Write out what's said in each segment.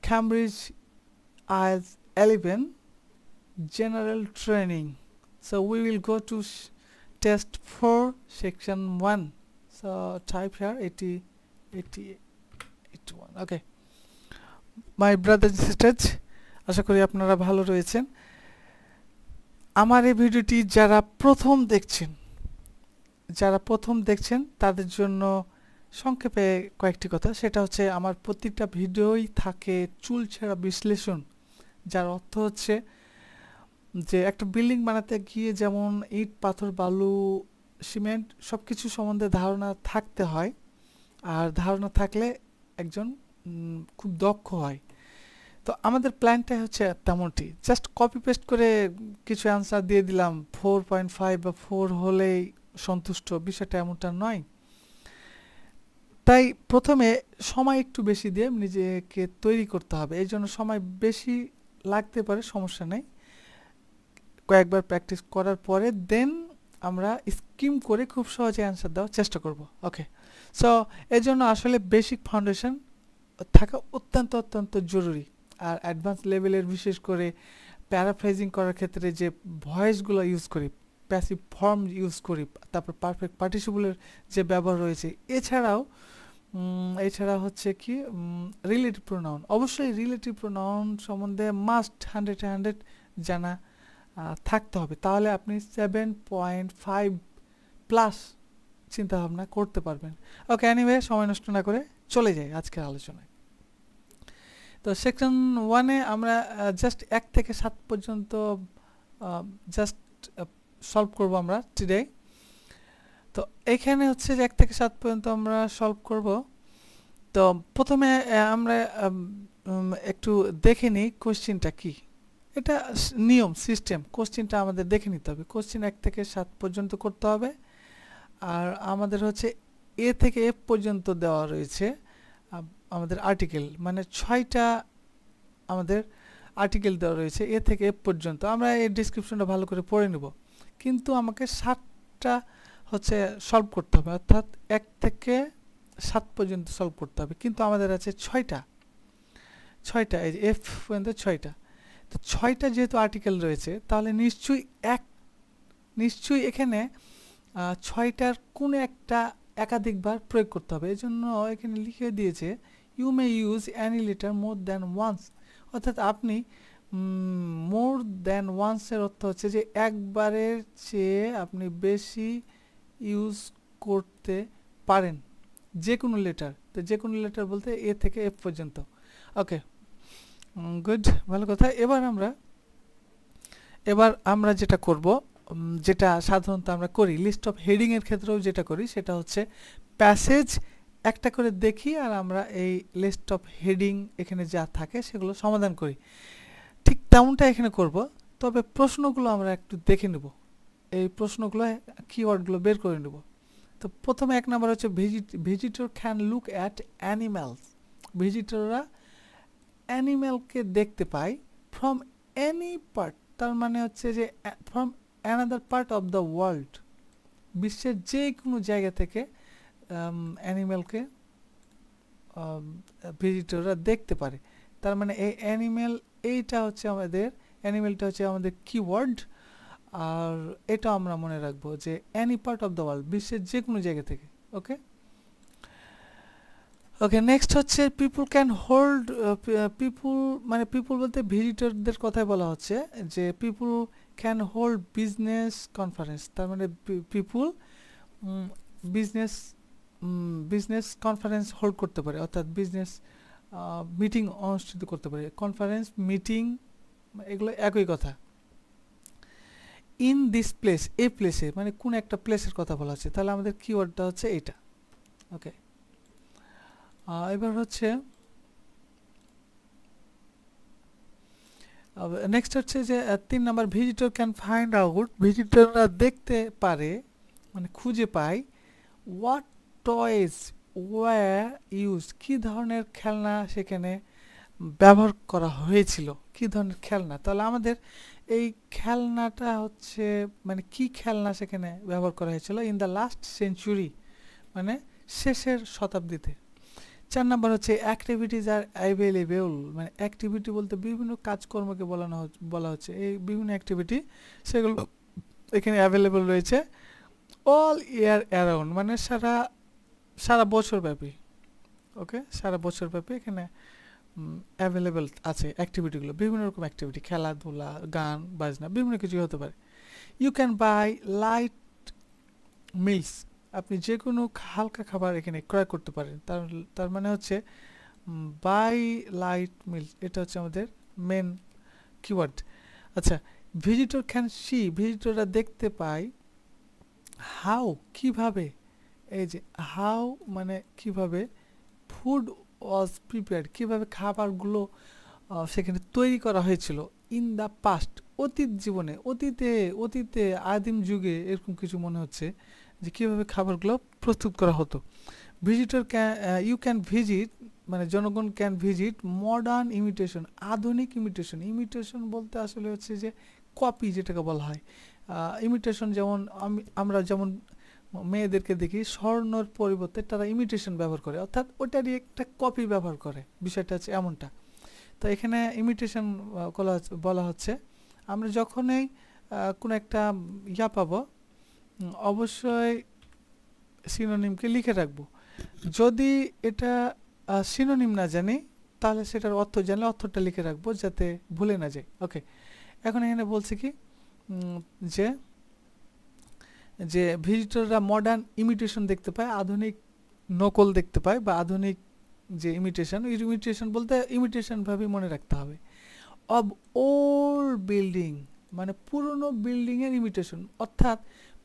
Cambridge IELTS 11 general training. So we will go to test 4 section 1. So type here 81. Okay, my brothers and sisters, আশা করি আপনারা ভালো রয়েছেন। আমার এই ভিডিওটি যারা প্রথম দেখছেন তাদের জন্য সংক্ষেপে কয়েকটি কথা, সেটা হচ্ছে আমার প্রত্যেকটা ভিডিওই থাকে চুলছেড়া বিশ্লেষণ, যার অর্থ হচ্ছে যে একটা বিল্ডিং বানাতে গিয়ে যেমন ইট পাথর বালু সিমেন্ট সবকিছু সম্বন্ধে ধারণা থাকতে হয়, আর ধারণা থাকলে একজন খুব দক্ষ হয়। তো আমাদের প্ল্যানটা হচ্ছে তেমনটি, জাস্ট কপি পেস্ট করে কিছু অ্যান্সার দিয়ে দিলাম, 4.5 বা 4 হলেই সন্তুষ্ট, বিষয়টা এমনটা নয়। তাই প্রথমে সময় একটু বেশি দিয়ে নিজেকে তৈরি করতে হবে, এই জন্য সময় বেশি লাগতে পারে, সমস্যা নেই। কয়েকবার প্র্যাকটিস করার পরে দেন আমরা স্কিম করে খুব সহজে অ্যান্সার দেওয়ার চেষ্টা করব। ওকে, সো এর জন্য আসলে বেসিক ফাউন্ডেশন থাকা অত্যন্ত জরুরি। আর অ্যাডভান্স লেভেলের বিশেষ করে প্যারাফ্রেজিং করার ক্ষেত্রে যে ভয়েসগুলো ইউজ করি, প্যাসিভ ফর্ম ইউজ করি, তারপর পারফেক্ট পার্টিসিপলের যে ব্যবহার রয়েছে, এছাড়া হচ্ছে কি রিলেটিভ প্রোনাউন। অবশ্যই রিলেটিভ প্রোনাউন সম্বন্ধে মাস্ট 100 জানা থাকতে হবে, তাহলে আপনি 7.5 প্লাস চিন্তাভাবনা করতে পারবেন। ওকে, এনিওয়ে সময় নষ্ট না করে চলে যাই আজকের আলোচনায়। তো সেকশন 1-এ আমরা জাস্ট 1 থেকে 7 পর্যন্ত জাস্ট সলভ করব আমরা টুডে। তো এখানে হচ্ছে যে 1 থেকে 7 পর্যন্ত আমরা সলভ করব। তো প্রথমে আমরা একটু দেখে নিই কোশ্চেনটা কি। এটা নিয়ম সিস্টেম, কোশ্চেনটা আমাদের দেখে নিতে হবে। কোশ্চেন 1 থেকে 7 পর্যন্ত করতে হবে, আর আমাদের হচ্ছে এ থেকে এফ পর্যন্ত দেওয়া রয়েছে আমাদের আর্টিকেল, মানে 6টা আমাদের আর্টিকেল দেওয়া রয়েছে এ থেকে এফ পর্যন্ত। আমরা এই ডেসক্রিপশনটা ভালো করে পড়ে নেব, কিন্তু আমাকে 7টা হচ্ছে সলভ করতে হবে, অর্থাৎ 1 থেকে 7 পর্যন্ত সলভ করতে হবে, কিন্তু আমাদের আছে 6টা, এই যে এফ পর্যন্ত 6টা। তো 6টা যেহেতু আর্টিকেল রয়েছে, তাহলে নিশ্চয়ই এখানে 6টার কোনো একটা একাধিকবার প্রয়োগ করতে হবে। এই জন্য এখানে লিখে দিয়েছে you may use any letter more than once, অর্থাৎ আপনি মোর দ্যান ওয়ান্সের অর্থ হচ্ছে যে একবারের চেয়ে আপনি বেশি ইউজ করতে পারেন যে কোনো লেটার। তো যে কোনো লেটার বলতে এ থেকে এফ পর্যন্ত। ওকে, গুড, ভালো কথা। এবার আমরা যেটা করব, যেটা সাধারণত আমরা করি লিস্ট অফ হেডিং এর ক্ষেত্রেও যেটা করি, সেটা হচ্ছে প্যাসেজ একটা করে দেখি আর আমরা এই লিস্ট অফ হেডিং এখানে যা থাকে সেগুলো সমাধান করি। ঠিক তেমনটা এখানে করব, তবে প্রশ্নগুলো আমরা একটু দেখে নেব, এই প্রশ্নগুলো কিওয়ার্ডগুলো বের করে নেব। তো প্রথমে 1 নাম্বার হচ্ছে visitor can look at animals. ভিজিটররা অ্যানিম্যালকে দেখতে পায় ফ্রম এনি পার্ট, তার মানে হচ্ছে যে from another part of the world, বিশ্বের যে কোনো জায়গা থেকে অ্যানিম্যালকে ভিজিটররা দেখতে পারে। তার মানে এই অ্যানিম্যালটা হচ্ছে আমাদের কিওয়ার্ড, আর এটা আমরা মনে রাখবো যে any part of the world, বিশ্বের যে কোনো জায়গা থেকে। ওকে, নেক্সট হচ্ছে পিপুল ক্যান হোল্ড, পিপুল বলতে ভিজিটরদের কথাই বলা হচ্ছে, যে people can hold business conference, তার মানে পিপুল বিজনেস কনফারেন্স হোল্ড করতে পারে, অর্থাৎ বিজনেস মিটিং অনুষ্ঠিত করতে পারে। কনফারেন্স, মিটিং এগুলো একই কথা। ইন দিস প্লেস, এই প্লেসে মানে কোন একটা প্লেসের কথা বলা হচ্ছে, তাহলে আমাদের কিওয়ার্ডটা হচ্ছে এটা। ওকে, এবার হচ্ছে নেক্সট হচ্ছে যে 3 number visitor can find out, ভিজিটররা দেখতে পারে মানে খুঁজে পায় হোয়াট টয়েস ওয়্যার ইউজ, কী ধরনের খেলনা সেখানে ব্যবহার করা হয়েছিল, কী ধরনের খেলনা। তাহলে আমাদের এই খেলনাটা হচ্ছে মানে কি খেলনা সেখানে ব্যবহার করা হয়েছিল ইন দ্য লাস্ট সেঞ্চুরি, মানে শেষের শতাব্দীতে। 4 নাম্বার হচ্ছে অ্যাক্টিভিটিস আর অ্যাভেলেবল, মানে অ্যাক্টিভিটি বলতে বিভিন্ন কাজকর্মকে বলা হচ্ছে, এই বিভিন্ন অ্যাক্টিভিটি সেগুলো এখানে অ্যাভেলেবল রয়েছে অল ইয়ার অ্যারাউন্ড, মানে সারা বছর ব্যাপী। ওকে, সারা বছর ব্যাপী এখানে অ্যাভেলেবল আছে অ্যাক্টিভিটিগুলো, বিভিন্ন রকম অ্যাক্টিভিটি, খেলাধুলা, গান বাজনা, বিভিন্ন কিছুই হতে পারে। You can buy light meals, আপনি যে কোনো হালকা খাবার এখানে ক্রয় করতে পারেন। তার মানে হচ্ছে বাই লাইট মিলস, এটা হচ্ছে আমাদের মেন কিওয়ার্ড। আচ্ছা, ভিজিটর ক্যান সি, ভিজিটররা দেখতে পায় হাউ, কিভাবে, এই যে হাউ মানে কিভাবে, ফুড ওয়াজ প্রিপেয়ার্ড, কীভাবে খাবারগুলো সেখানে তৈরি করা হয়েছিল, ইন দ্য পাস্ট, অতীত জীবনে, অতীতে আদিম যুগে এরকম কিছু মনে হচ্ছে যে কীভাবে খাবারগুলো প্রস্তুত করা হতো। ভিজিটর ইউ ক্যান ভিজিট, মানে জনগণ ক্যান ভিজিট মডার্ন ইমিটেশন, আধুনিক ইমিটেশন বলতে আসলে হচ্ছে যে কপি যেটাকে বলা হয়। ইমিটেশন যেমন আমরা যেমন মেয়েদেরকে দেখি স্বর্ণর পরিবর্তে তারা ইমিটেশন ব্যবহার করে, অর্থাৎ ওটারই একটা কপি ব্যবহার করে, বিষয়টা হচ্ছে এমনটা। তো এখানে ইমিটেশন বলা হচ্ছে আমরা যখনই কোনো একটা ইয়া পাবো অবশ্যই সিনোনিমকে লিখে রাখবো। যদি এটা সিনোনিম না জানি তাহলে সেটার অর্থ জানলে অর্থটা লিখে রাখবো যাতে ভুলে না যায়। ওকে, এখন এখানে বলছে কি যে ভিজিটররা মডার্ন ইমিটেশন দেখতে পায়, আধুনিক নকল দেখতে পায়, বা আধুনিক যে ইমিটেশন বলতে ইমিটেশন ভাবে মনে রাখতে হবে। অব ওল্ড বিল্ডিং, মানে পুরনো বিল্ডিংয়ের ইমিটেশন, অর্থাৎ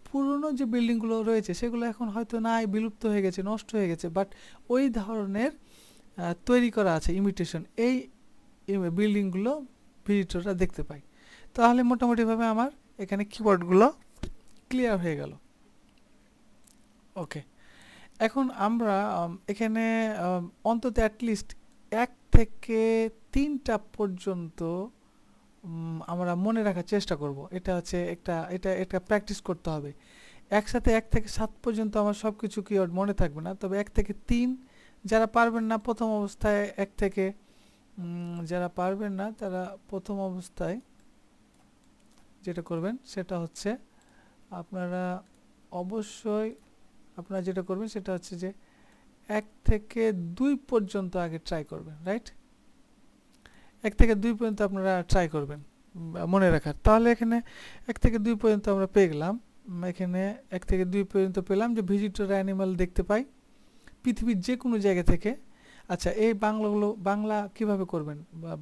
পুরনো যে বিল্ডিংগুলো রয়েছে সেগুলো এখন হয়তো নাই, বিলুপ্ত হয়ে গেছে, নষ্ট হয়ে গেছে, বাট ওই ধরনের তৈরি করা আছে ইমিটেশন, এই বিল্ডিংগুলো ভিজিটররা দেখতে পায়। তাহলে মোটামুটিভাবে আমার এখানে কিওয়ার্ডগুলো ক্লিয়ার হয়ে গেল। ওকে, এখন আমরা এখানে অন্তত অ্যাটলিস্ট 1 থেকে 3টা পর্যন্ত আমরা মনে রাখার চেষ্টা করব। এটা হচ্ছে এটা প্র্যাকটিস করতে হবে। একসাথে 1 থেকে 7 পর্যন্ত আমার সব কিছু কিওয়ার্ড মনে থাকবে না, তবে 1 থেকে 3 যারা পারবেন না প্রথম অবস্থায়, 1 থেকে যারা পারবেন না তারা প্রথম অবস্থায় যেটা করবেন সেটা হচ্ছে আপনারা অবশ্যই যেটা করবেন সেটা হচ্ছে যে 1 থেকে 2 পর্যন্ত আগে ট্রাই করবেন, রাইট? 1 থেকে 2 পর্যন্ত আপনারা ট্রাই করবেন মনে রাখার। তাহলে এখানে 1 থেকে 2 পর্যন্ত আমরা পেয়ে গেলাম। এখানে 1 থেকে 2 পর্যন্ত পেলাম যে ভিজিটর অ্যানিমাল দেখতে পাই পৃথিবীর যে কোনো জায়গা থেকে। আচ্ছা, এই বাংলা কিভাবে করবেন,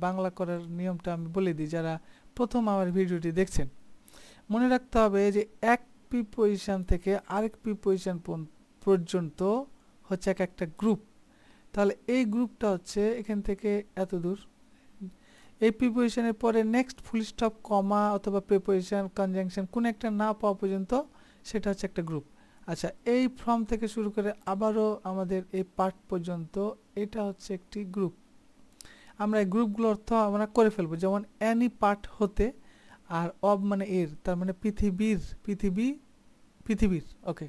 বাংলা করার নিয়মটা আমি বলে দিই যারা প্রথম আমার ভিডিওটি দেখছেন। মনে রাখতে হবে যে এক প্রিপোজিশন থেকে আরেক প্রিপোজিশন পর্যন্ত হচ্ছে একটা গ্রুপ। তাহলে এই গ্রুপটা হচ্ছে এখান থেকে এত দূর, এই প্রিপোজিশনের পরে নেক্সট ফুল স্টপ, কমা অথবা প্রিপোজিশন, কনজাংশন কোন একটা না পাওয়া পর্যন্ত সেটা হচ্ছে একটা গ্রুপ। আচ্ছা, এই ফ্রম থেকে শুরু করে আবারও আমাদের এই পার্ট পর্যন্ত এটা হচ্ছে একটি গ্রুপ। আমরা এই গ্রুপগুলোর অর্থ আমরা করে ফেলবো, যেমন অ্যানি পার্ট হতে, আর অব মানে এর, তার মানে পৃথিবীর। ওকে,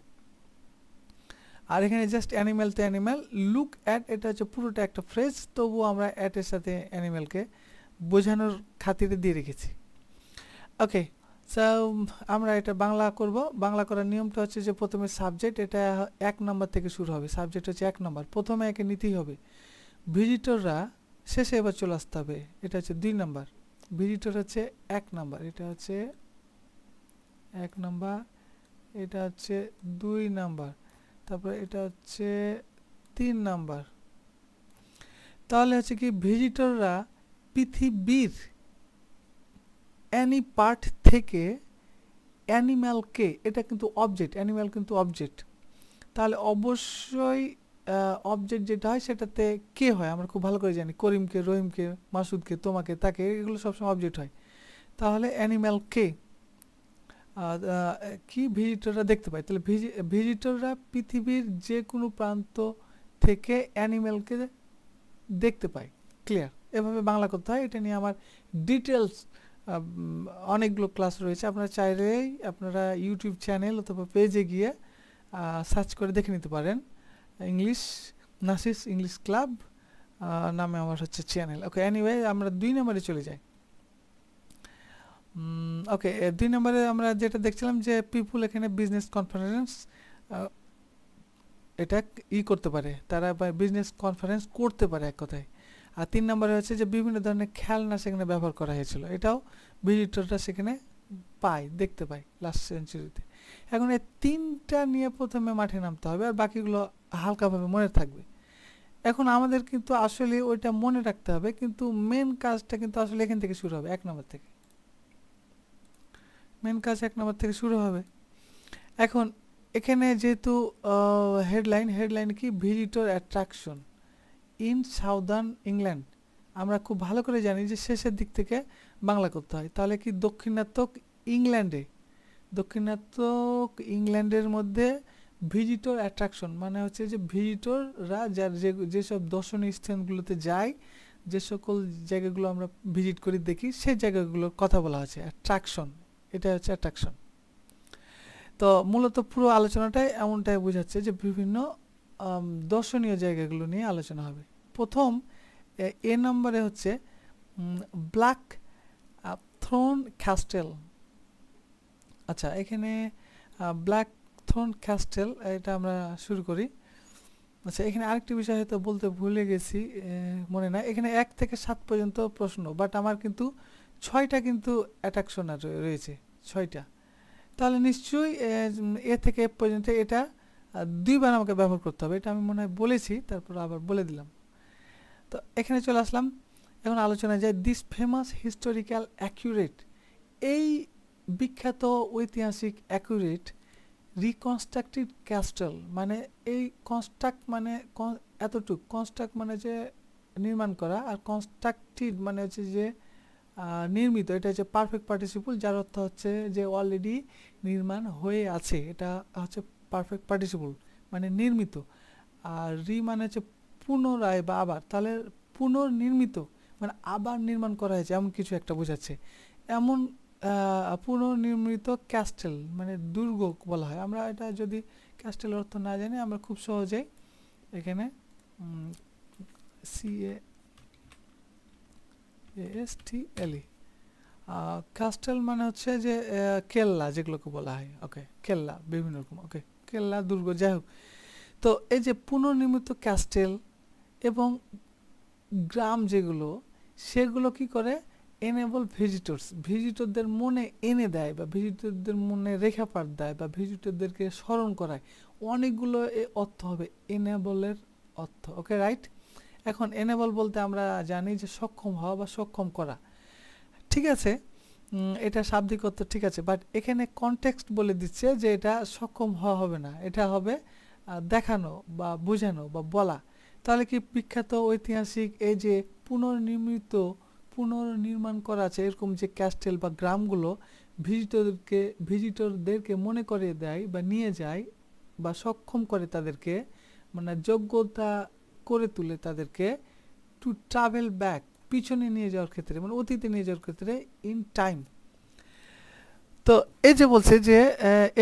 আর এখানে জাস্ট অ্যানিম্যাল তো অ্যানিম্যাল, লুক অ্যাট এটা হচ্ছে পুরোটা একটা ফ্রেজ, তবুও আমরা অ্যাটের সাথে অ্যানিম্যালকে বোঝানোর খাতিরে দিয়ে রেখেছি। ওকে, সো আমরা এটা বাংলা করব। বাংলা করার নিয়মটা হচ্ছে যে প্রথমে সাবজেক্ট, এটা 1 নম্বর থেকে শুরু হবে, সাবজেক্ট হচ্ছে 1 নম্বর, প্রথমে একে নিতেই হবে। ভিজিটররা শেষে এবার চলে আসতে হবে, এটা হচ্ছে 2 নম্বর। ভিজিটর হচ্ছে 1 নম্বর, এটা হচ্ছে 1 নম্বর, এটা হচ্ছে 2 নম্বর, তারপরে এটা হচ্ছে 3 নম্বর। তাহলে হচ্ছে কি ভিজিটররা পৃথিবীর অ্যানি পার্ট থেকে অ্যানিম্যালকে, এটা কিন্তু অবজেক্ট, অ্যানিম্যাল কিন্তু অবজেক্ট, তাহলে অবশ্যই অবজেক্ট যেটা হয় সেটাতে কে হয় আমরা খুব ভালো করে জানি, করিমকে, রহিমকে, মাসুদকে, তোমাকে, তাকে, এগুলো সবসময় অবজেক্ট হয়। তাহলে অ্যানিম্যালকে কি ভিজিটররা দেখতে পায়, তাহলে ভিজিটররা পৃথিবীর যে কোনো প্রান্ত থেকে অ্যানিম্যালকে দেখতে পায়। ক্লিয়ার? এভাবে বাংলা করতে হয়। এটা নিয়ে আমার ডিটেলস অনেকগুলো ক্লাস রয়েছে, আপনারা চাইলেই আপনারা ইউটিউব চ্যানেল অথবা পেজে গিয়ে সার্চ করে দেখে নিতে পারেন। ইংলিশ নাসিস ইংলিশ ক্লাব নামে আমার হচ্ছে চ্যানেল। ওকে, এনিওয়ে আমরা 2 নম্বরে চলে যাই। ওকে, 2 নম্বরে আমরা যেটা দেখছিলাম যে পিপুল এখানে বিজনেস কনফারেন্স এটা করতে পারে, তারা বিজনেস কনফারেন্স করতে পারে এক কথায়। আর 3 নম্বরে হচ্ছে যে বিভিন্ন ধরনের খেলনা সেখানে ব্যবহার করা হয়েছিল, এটাও ভিজিটররা সেখানে দেখতে পায় লাস্ট সেঞ্চুরিতে। এখন এই 3টা নিয়ে প্রথমে মাঠে নামতে হবে, আর বাকিগুলো হালকাভাবে মনে থাকবে। এখন আমাদের কিন্তু আসলে ওইটা মনে রাখতে হবে, কিন্তু মেন কাজটা কিন্তু আসলে এখান থেকে শুরু হবে, 1 নম্বর থেকে। মেন কাজ 1 নম্বর থেকে শুরু হবে। এখন এখানে যেহেতু হেডলাইন কি, visitor attraction in southern England, আমরা খুব ভালো করে জানি যে শেষের দিক থেকে বাংলা করতে হয়। তাহলে কি দক্ষিণাত্মক ইংল্যান্ডের মধ্যে ভিজিটর অ্যাট্রাকশন মানে হচ্ছে যে ভিজিটররা যার যেসব দর্শনীয় স্থানগুলোতে যায়, যে সকল জায়গাগুলো আমরা ভিজিট করি দেখি, সেই জায়গাগুলোর কথা বলা হচ্ছে অ্যাট্রাকশন। এটা হচ্ছে অ্যাট্রাকশন। তো মূলত পুরো আলোচনাটাই এমনটাই বোঝাচ্ছে যে বিভিন্ন দর্শনীয় জায়গাগুলো নিয়ে আলোচনা হবে। প্রথম এ নম্বরে হচ্ছে ব্ল্যাক থ্রোন ক্যাস্টেল। আচ্ছা, এখানে ব্ল্যাক থ্রোন ক্যাস্টেল এটা আমরা শুরু করি। আচ্ছা, এখানে আরেকটি বিষয় হয়তো বলতে ভুলে গেছি, মনে নাই। এখানে 1 থেকে 7 পর্যন্ত প্রশ্ন, বাট আমার কিন্তু 6টা কিন্তু অ্যাট্রাকশন রয়েছে, 6টা। তাহলে নিশ্চয়ই এ থেকে এফ পর্যন্ত এটা 2 বার আমাকে ব্যবহার করতে হবে, এটা আমি মনে হয় বলেছি, তারপর আবার বলে দিলাম। তো এখানে চলে আসলাম, এখন আলোচনায় যায় দিস ফেমাস হিস্টোরিক্যাল অ্যাকুরেট, এই বিখ্যাত ঐতিহাসিক অ্যাকুরেট রিকনস্ট্রাক্টেড ক্যাস্টেল, মানে এই কনস্ট্রাক্ট মানে এতটুক, কনস্ট্রাক্ট মানে যে নির্মাণ করা, আর কনস্ট্রাক্টেড মানে হচ্ছে যে নির্মিত, এটা হচ্ছে পারফেক্ট পার্টিসিপল, যার অর্থ হচ্ছে যে অলরেডি নির্মাণ হয়ে আছে, এটা হচ্ছে পারফেক্ট পার্টিসিপল মানে নির্মিত। আর মানে হচ্ছে পুনরায় বা আবার, তাহলে পুনর্নির্মিত মানে আবার নির্মাণ করা হয়েছে এমন কিছু একটা বোঝাচ্ছে। এমন পুনর্নির্মিত ক্যাস্টেল মানে দুর্গ বলা হয়। আমরা এটা যদি ক্যাস্টেল অর্থ না জানি, আমরা খুব সহজেই এখানে CASTLE ক্যাস্টেল মানে হচ্ছে যে কেল্লা যেগুলোকে বলা হয়। ওকে, কেল্লা বিভিন্ন রকম, ওকে, কেল্লা দুর্গ, যাই হোক। তো এই যে পুনর্নির্মিত ক্যাস্টেল এবং গ্রাম যেগুলো, সেগুলো কি করে, এনেবল ভিজিটরদের মনে এনে দেয়, বা ভিজিটরদের মনে রেখাপাত দেয়, বা ভিজিটরদেরকে স্মরণ করায়। অনেকগুলো অর্থ হবে এনেবলের অর্থ। ওকে, রাইট। এখন এনেবল বলতে আমরা জানি যে সক্ষম হওয়া বা সক্ষম করা, ঠিক আছে, এটা শাব্দিক অর্থ ঠিক আছে, বাট এখানে কনটেক্সট বলে দিচ্ছে যে এটা সক্ষম হওয়া হবে না, এটা হবে দেখানো বা বোঝানো বা বলা। তাহলে কি বিখ্যাত ঐতিহাসিক এই যে পুনর্নির্মাণ করা আছে এরকম যে ক্যাস্টেল বা গ্রামগুলো ভিজিটরদেরকে মনে করিয়ে দেয় বা নিয়ে যায় বা সক্ষম করে তাদেরকে, মানে যোগ্যতা করে তুলে তাদেরকে টু ট্রাভেল ব্যাক, পিছনে নিয়ে যাওয়ার ক্ষেত্রে, মানে অতীতে নিয়ে যাওয়ার ক্ষেত্রে, ইন টাইম। তো এই যে বলছে যে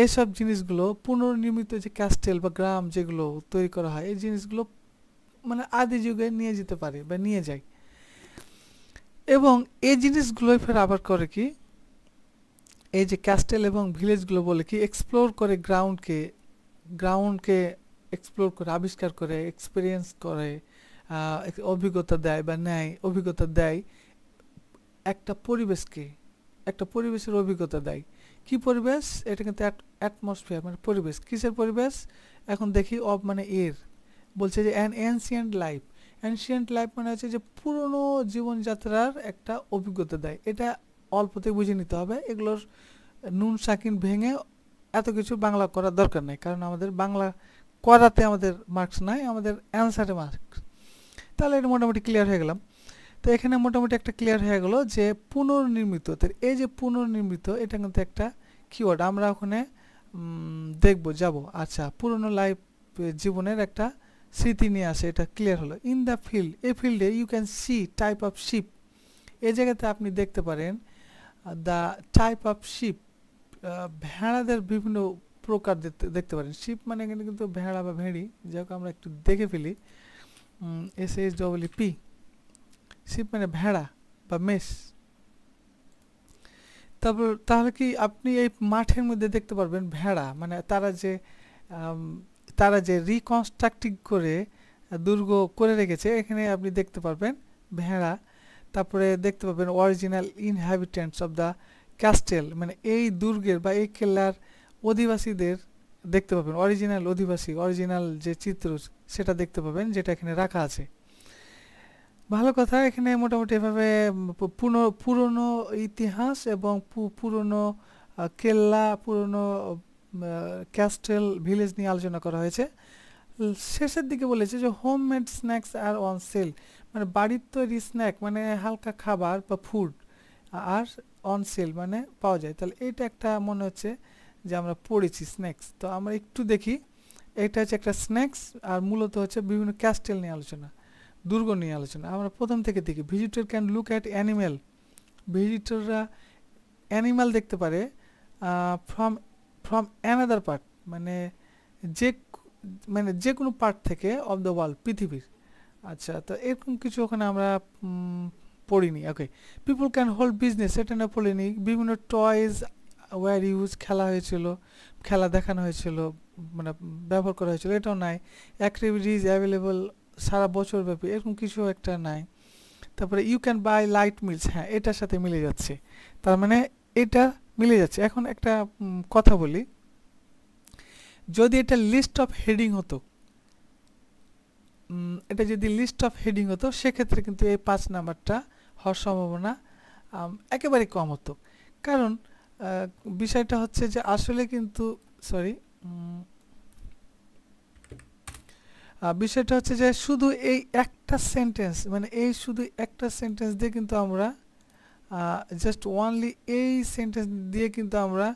এইসব জিনিসগুলো পুনর্নির্মিত যে ক্যাস্টেল বা গ্রাম যেগুলো তৈরি করা হয়, এই জিনিসগুলো মানে আদি যুগে নিয়ে যেতে পারে বা নিয়ে যায়। এবং এই জিনিসগুলোই ফের আবার করে কি, এই যে ক্যাস্টেল এবং ভিলেজগুলো বলে কি এক্সপ্লোর করে, গ্রাউন্ডকে এক্সপ্লোর করে, আবিষ্কার করে, এক্সপিরিয়েন্স করে, অভিজ্ঞতা দেয় বা নেয়, অভিজ্ঞতা দেয় একটা পরিবেশকে, একটা পরিবেশের অভিজ্ঞতা দেয়। কি পরিবেশ? এটা কিন্তু অ্যাটমসফিয়ার মানে পরিবেশ। কিসের পরিবেশ? এখন দেখি মানে এর বলছে যে অ্যান এনশিয়েন্ট লাইফ মানে হচ্ছে যে পুরনো জীবনযাত্রার একটা অভিজ্ঞতা দেয়। এটা অল্পতে বুঝে নিতে হবে, এগুলোর নুন সাকিন ভেঙে এত কিছু বাংলা করার দরকার নেই, কারণ আমাদের বাংলা করাতে আমাদের মার্কস নাই, আমাদের অ্যান্সারে মার্কস। তাহলে এটা মোটামুটি ক্লিয়ার হয়ে গেলাম। তো এখানে মোটামুটি একটা ক্লিয়ার হয়ে গেল যে পুনর্নির্মিত, এই যে পুনর্নির্মিত এটা কিন্তু একটা কিওয়ার্ড, আমরা ওখানে যাব। আচ্ছা, পুরনো লাইফ জীবনের একটা স্মৃতি নিয়ে আসে, এটা ক্লিয়ার হলো। ইন দ্য ফিল্ড, এই ফিল্ডে you can see type of ship, এই জায়গাতে আপনি দেখতে পারেন দ্য টাইপ অফ শিপ, ভেড়াদের বিভিন্ন প্রকার দেখতে পারেন। শিপ মানে এখানে কিন্তু ভেড়া বা ভেড়ি, যাকে আমরা একটু দেখে ফেলি। SHEEP, শিপ মানে ভেড়া বা মেষ। তারপর তাহলে কি আপনি এই মাঠের মধ্যে দেখতে পারবেন ভেড়া, মানে তারা যে রিকনস্ট্রাক্টিং করে দুর্গ করে রেখেছে, এখানে আপনি দেখতে পারবেন ভেড়া। তারপরে দেখতে পাবেন original inhabitants of the castle, মানে এই দুর্গের বা এই কেল্লার অধিবাসীদের দেখতে পাবেন, অরিজিনাল অধিবাসী, অরিজিনাল যে চিত্র সেটা দেখতে পাবেন, যেটা এখানে রাখা আছে। ভালো কথা। এখানে মোটামুটি এভাবে পুরনো ইতিহাস এবং পুরনো কেল্লা, পুরনো ক্যাস্টেল, ভিলেজ নিয়ে আলোচনা করা হয়েছে। শেষের দিকে বলেছে যে homemade snacks are on sale, মানে বাড়ির তৈরি স্ন্যাক মানে হালকা খাবার বা ফুড, আর অন সেল মানে পাওয়া যায়। তাহলে এটা একটা মনে হচ্ছে যে আমরা পড়েছি স্ন্যাক্স। তো আমরা একটু দেখি, এটা হচ্ছে একটা স্ন্যাক্স, আর মূলত হচ্ছে বিভিন্ন ক্যাস্টেল নিয়ে আলোচনা, দুর্গ নিয়ে আলোচনা। আমরা প্রথম থেকে দেখি, visitor can look at animal, ভিজিটররা অ্যানিম্যাল দেখতে পারে ফ্রম ফ্রম অ্যানাদার পার্ট, মানে যে কোনো পার্ট থেকে অফ দ্য ওয়ার্ল্ড, পৃথিবীর। আচ্ছা, তো এরকম কিছু ওখানে আমরা পড়িনি। ওকে, পিপল ক্যান হোল্ড বিজনেস, এটা না পড়িনি। বিভিন্ন টয়েজ ওয়ার ইউজ, খেলা হয়েছিল, খেলা দেখানো হয়েছিল, মানে ব্যবহার করা হয়েছিল, এটাও নাই। অ্যাক্টিভিটিজ অ্যাভেলেবল সারা বছর ব্যাপী, এরকম কিছু একটা নাই। তারপরে you can buy light meals, হ্যাঁ এটার সাথে মিলে যাচ্ছে, তার মানে এটা মিলে যাচ্ছে। এখন একটা কথা বলি, যদি এটা লিস্ট অফ হেডিং হতো, এটা যদি লিস্ট অফ হেডিং হতো, সেক্ষেত্রে কিন্তু এই 5 নাম্বারটা হওয়ার সম্ভাবনা একেবারে কম হতো। কারণ বিষয়টা হচ্ছে যে আসলে কিন্তু বিষয়টা হচ্ছে যে শুধু এই একটা সেন্টেন্স, মানে এই শুধু একটা সেন্টেন্স দিয়ে কিন্তু আমরা জাস্ট ওয়ানলি এই সেন্টেন্স দিয়ে কিন্তু আমরা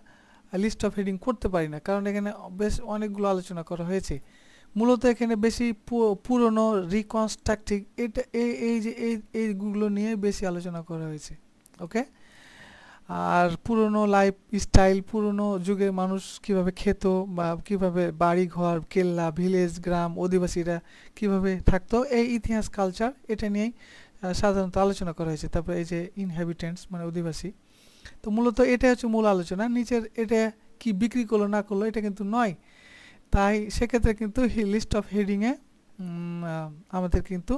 লিস্ট অফ হেডিং করতে পারি না, কারণ এখানে বেশ অনেকগুলো আলোচনা করা হয়েছে। মূলত এখানে বেশি পুরনো রিকনস্ট্রাক্টিং, এটা এই যে এইগুলো নিয়ে বেশি আলোচনা করা হয়েছে। ওকে, আর পুরনো লাইফ স্টাইল, পুরনো যুগের মানুষ কিভাবে খেত, বা কিভাবে বাড়ি ঘর, কেল্লা, ভিলেজ, গ্রাম, অধিবাসীরা কিভাবে থাকতো, এই ইতিহাস কালচার, এটা নিয়েই সাধারণত আলোচনা করা হয়েছে। তারপরে এই যে ইনহ্যাবিটেন্টস মানে অধিবাসী, তো মূলত এটা হচ্ছে মূল আলোচনা। নিচের এটা কি বিক্রি করলো না করলো এটা কিন্তু নয়, তাই সেক্ষেত্রে কিন্তু লিস্ট অফ হেডিংয়ে আমাদের কিন্তু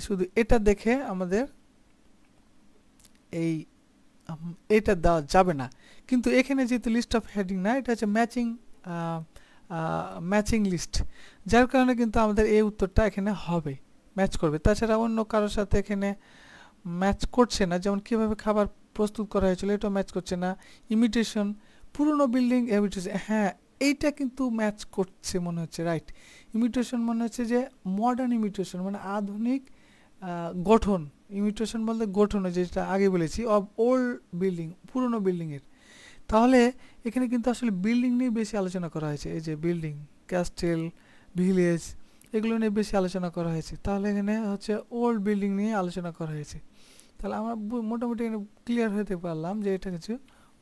শুধু এটা দেখে আমাদের এটা দেওয়া যাবে না। কিন্তু এখানে যেহেতু লিস্ট অফ হেডিং না, এটা হচ্ছে ম্যাচিং লিস্ট, যার কারণে কিন্তু আমাদের এই উত্তরটা এখানে হবে, ম্যাচ করবে। তাছাড়া অন্য কারোর সাথে এখানে ম্যাচ করছে না, যেমন কীভাবে খাবার প্রস্তুত করা হয়েছিল এটাও ম্যাচ করছে না। ইমিটেশন, পুরনো বিল্ডিং ইমিটেশন, হ্যাঁ এইটা কিন্তু ম্যাচ করছে মনে হচ্ছে, রাইট। ইমিটেশন মনে হচ্ছে যে মডার্ন ইমিটেশন, মানে আধুনিক গঠন। ইমিটেশন বলতে গঠন, যেটা আগে বলেছি, অফ ওল্ড বিল্ডিং, পুরনো বিল্ডিংয়ের। তাহলে এখানে কিন্তু আসলে বিল্ডিং নিয়ে বেশি আলোচনা করা হয়েছে, এই যে বিল্ডিং, ক্যাস্টেল, ভিলেজ, এগুলো নিয়ে বেশি আলোচনা করা হয়েছে। তাহলে এখানে হচ্ছে ওল্ড বিল্ডিং নিয়ে আলোচনা করা হয়েছে। তাহলে আমরা মোটামুটি এখানে ক্লিয়ার হতে পারলাম যে এটা হচ্ছে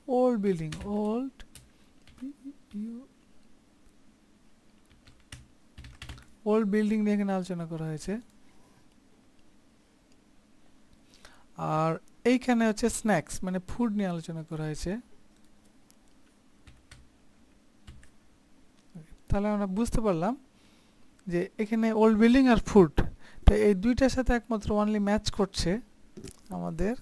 ওল্ড বিল্ডিং, ওল্ড বিল্ডিং নিয়ে এখানে আলোচনা করা হয়েছে। আর এইখানে হচ্ছে স্ন্যাক্স মানে ফুড নিয়ে আলোচনা করা হয়েছে। তাহলে আমরা বুঝতে পারলাম যে এখানে ওল্ড বিল্ডিং আর ফুড, তো এই দুইটার সাথে একমাত্র অনলি ম্যাচ করছে আমাদের,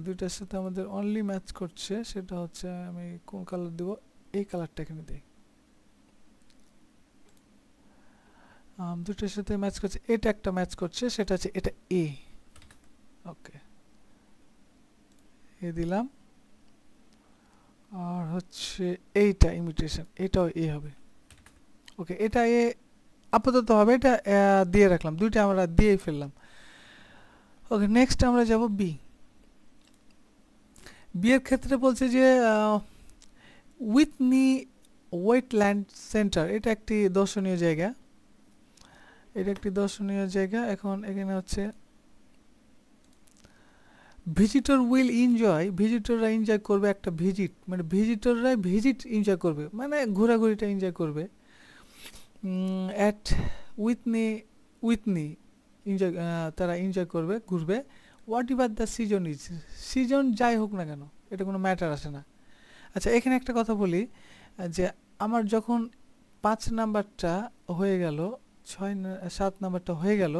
দুইটার সাথে আমাদের অনলি ম্যাচ করছে, সেটা হচ্ছে, আমি কোন কালার দেব, এই কালারটা এখানে দিই। দুটোর সাথে ম্যাচ করছে, এটা একটা ম্যাচ করছে, সেটা হচ্ছে এটা এ। ওকে, এ দিলাম। আর হচ্ছে এইটা ইমিটেশন, এটাও এ হবে। ওকে, এটা এ আপাতত হবে, এটা দিয়ে রাখলাম, দুইটা আমরা দিয়েই ফেললাম। ওকে, নেক্সট আমরা যাব বি। বি এর ক্ষেত্রে বলছে যে উইথনি ওয়েটল্যান্ড সেন্টার, এটা একটি দর্শনীয় জায়গা, এটা একটি দর্শনীয় জায়গা। এখন এখানে হচ্ছে ভিজিটর উইল এনজয়, ভিজিটররা এনজয় করবে একটা ভিজিট, মানে ভিজিটররা ভিজিট এনজয় করবে, মানে ঘোরাঘুরিটা এনজয় করবে। অ্যাট উইথনি উইথনি এনজয়, তারা এনজয় করবে, ঘুরবে। What ever the season is, season যাই হোক না কেন, এটা কোনো ম্যাটার আসে না। আচ্ছা, এখানে একটা কথা বলি, যে আমার যখন 5 নাম্বারটা হয়ে গেল, 7 নাম্বারটা হয়ে গেল,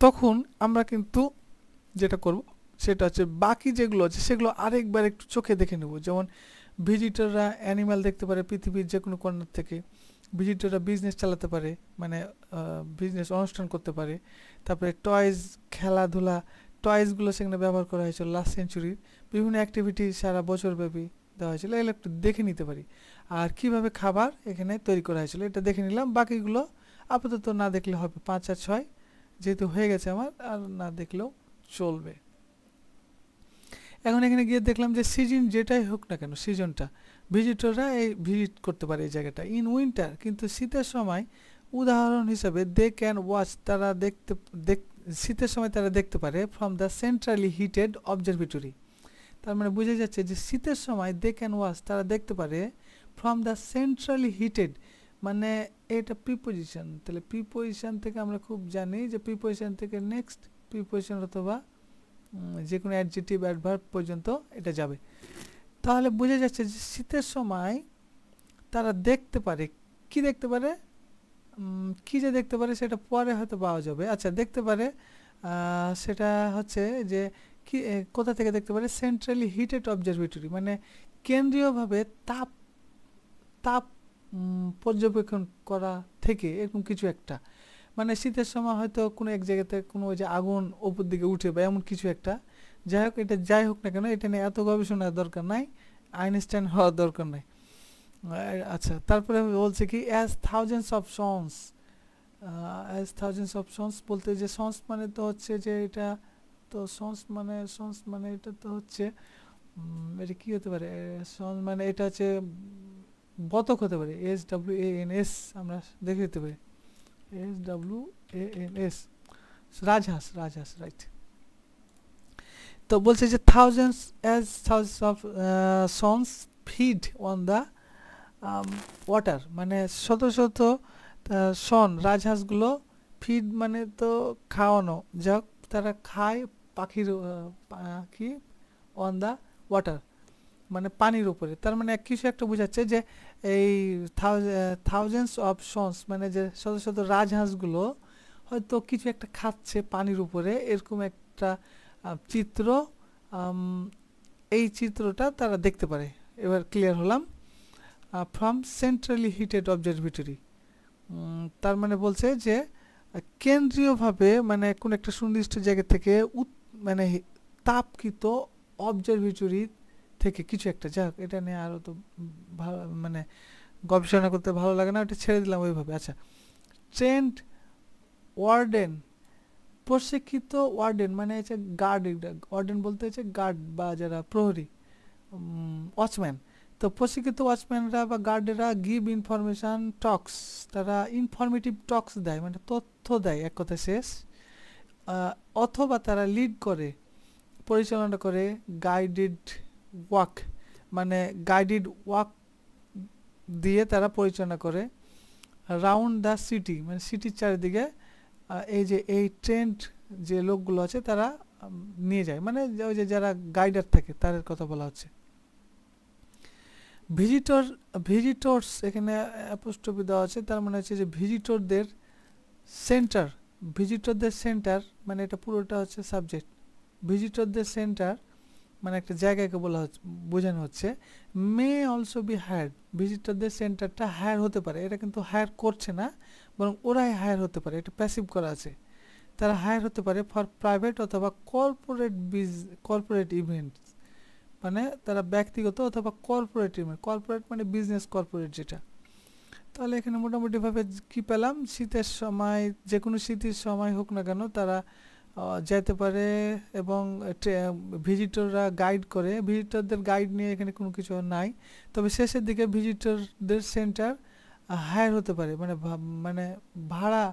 তখন আমরা কিন্তু যেটা করব সেটা হচ্ছে বাকি যেগুলো আছে সেগুলো আরেকবার একটু চোখে দেখে নেব। যেমন ভিজিটররা অ্যানিম্যাল দেখতে পারে পৃথিবীর যে কোনো কর্নার থেকে, ভিজিটররা বিজনেস চালাতে পারে, মানে বিজনেস অনুষ্ঠান করতে পারে। তারপরে টয়েজ, খেলাধুলা, টয়েসগুলো সেখানে ব্যবহার করা হয়েছিল লাস্ট সেঞ্চুরির, বিভিন্ন অ্যাক্টিভিটি সারা বছরব্যাপী দেওয়া হয়েছিল, এগুলো একটু দেখে নিতে পারি। আর কিভাবে খাবার এখানে তৈরি করা হয়েছিল এটা দেখে নিলাম, বাকিগুলো আপাতত না দেখলে হবে। 5 আর 6 যেহেতু হয়ে গেছে আমার, আর না দেখলেও চলবে। এখন এখানে গিয়ে দেখলাম যে সিজন যেটাই হোক না কেন, সিজনটা ভিজিটররা এই ভিজিট করতে পারে এই জায়গাটা ইন উইন্টার, কিন্তু শীতের সময় উদাহরণ হিসাবে দে ক্যান ওয়াচ, তারা শীতের সময় তারা দেখতে পারে from the centrally heated observatory. তার মানে বোঝা যাচ্ছে যে শীতের সময় দে ক্যান ওয়াচ, তারা দেখতে পারে ফ্রম দ্য সেন্ট্রালি হিটেড, মানে এটা প্রিপোজিশন। তাহলে প্রিপোজিশন থেকে আমরা খুব জানি যে প্রিপোজিশন থেকে নেক্সট প্রিপোজিশন অথবা যে কোনো অ্যাডজেক্টিভ অ্যাডভার্ব পর্যন্ত এটা যাবে। তাহলে বোঝা যাচ্ছে যে শীতের সময় তারা দেখতে পারে, কি দেখতে পারে, কি যে দেখতে পারে সেটা পরে হয়তো পাওয়া যাবে। আচ্ছা, দেখতে পারে সেটা হচ্ছে যে কি, কোথা থেকে দেখতে পারে, সেন্ট্রালি হিটেড অবজারভেটরি, মানে কেন্দ্রীয়ভাবে তাপ তাপ পর্যবেক্ষণ করা থেকে, এরকম কিছু একটা। মানে শীতের সময় হয়তো কোনো এক জায়গাতে কোনো ওই যে আগুন ওপর দিকে উঠে বা এমন কিছু একটা। যাই হোক, এটা যাই হোক না কেন, এটা নিয়ে এত গবেষণার দরকার নাই, আইনস্টাইন হওয়ার দরকার নাই। আচ্ছা, তারপরে বলছে কি as thousands of sons, as thousands of sons বলতে যে সন্স মানে তো হচ্ছে যে এটা, তো সন্স মানে এটা তো হচ্ছে এটা কী হতে পারে, সন্স মানে এটা হচ্ছে বতক হতে পারে, SWANS আমরা দেখে দিতে পারি, SWANS, রাজহাঁস, রাজহাঁস, রাইট। তো বলছে যে thousands of sons feed on the water, মানে শত শত সন, রাজহাঁসগুলো, ফিড মানে তো খাওয়ানো, যাক তারা খায় পাখির, পাখি, অন দ্য ওয়াটার মানে পানির উপরে। তার মানে কিছু একটা বোঝাচ্ছে যে এই থাউজেন্ডস অফ সন্স মানে যে শত শত রাজহাঁসগুলো হয়তো কিছু একটা খাচ্ছে পানির উপরে, এরকম একটা চিত্র, এই চিত্রটা তারা দেখতে পারে। এবার ক্লিয়ার হলাম। ফ্রম সেন্ট্রালি হিটেড অবজারভেটরি, তার মানে বলছে যে কেন্দ্রীয়ভাবে, মানে কোন একটা সুনির্দিষ্ট জায়গা থেকে মানে তাপকৃত অবজারভেটরি থেকে কিছু একটা, যাক এটা নিয়ে আরও তো ভালো মানে গবেষণা করতে ভালো লাগে না, ওটা ছেড়ে দিলাম ওইভাবে। আচ্ছা, ট্রেন্ড ওয়ার্ডেন, প্রশিক্ষিত ওয়ার্ডেন মানে হচ্ছে গার্ড, ওয়ার্ডেন বলতে হচ্ছে গার্ড বা যারা প্রহরী, ওয়াচম্যান। তো প্রশিক্ষিত ওয়াচম্যানরা বা গার্ডেরা গিভ ইনফরমেশান টক্স, তারা ইনফরমেটিভ টক্স দেয়, মানে তথ্য দেয় এক কথা শেষ, অথবা তারা লিড করে, পরিচালনা করে গাইডেড ওয়াক, মানে গাইডেড ওয়াক দিয়ে তারা পরিচালনা করে রাউন্ড দ্য সিটি, মানে সিটির চারিদিকে এই যে এই ট্রেন্ড যে লোকগুলো আছে তারা নিয়ে যায়, মানে ওই যে যারা গাইডার থাকে তাদের কথা বলা হচ্ছে। ভিজিটরস এখানে অ্যাপোস্ট্রফি দেওয়া আছে, তার মানে হচ্ছে যে ভিজিটরদের সেন্টার, মানে এটা পুরোটা হচ্ছে সাবজেক্ট। ভিজিটরদের সেন্টার মানে একটা জায়গাকে বলা হচ্ছে, বোঝানো হচ্ছে। মে অলসো বি হায়ার্ড, ভিজিটরদের সেন্টারটা হায়ার হতে পারে, এটা কিন্তু হায়ার করছে না, বরং ওরাই হায়ার হতে পারে, এটা প্যাসিভ করা আছে। তারা হায়ার হতে পারে ফর প্রাইভেট অথবা কর্পোরেট ইভেন্টস, মানে তারা ব্যক্তিগত অথবা কর্পোরেট ইভেন্ট, কর্পোরেট মানে বিজনেস কর্পোরেট যেটা। তাহলে এখানে মোটামুটিভাবে কী পেলাম, শীতের সময় যে কোনো শীতের সময় হোক না কেন তারা যেতে পারে, এবং ভিজিটররা গাইড করে, ভিজিটরদের গাইড নিয়ে এখানে কোনো কিছু নাই। তবে শেষের দিকে ভিজিটরদের সেন্টার হায়ার হতে পারে, মানে ভাড়া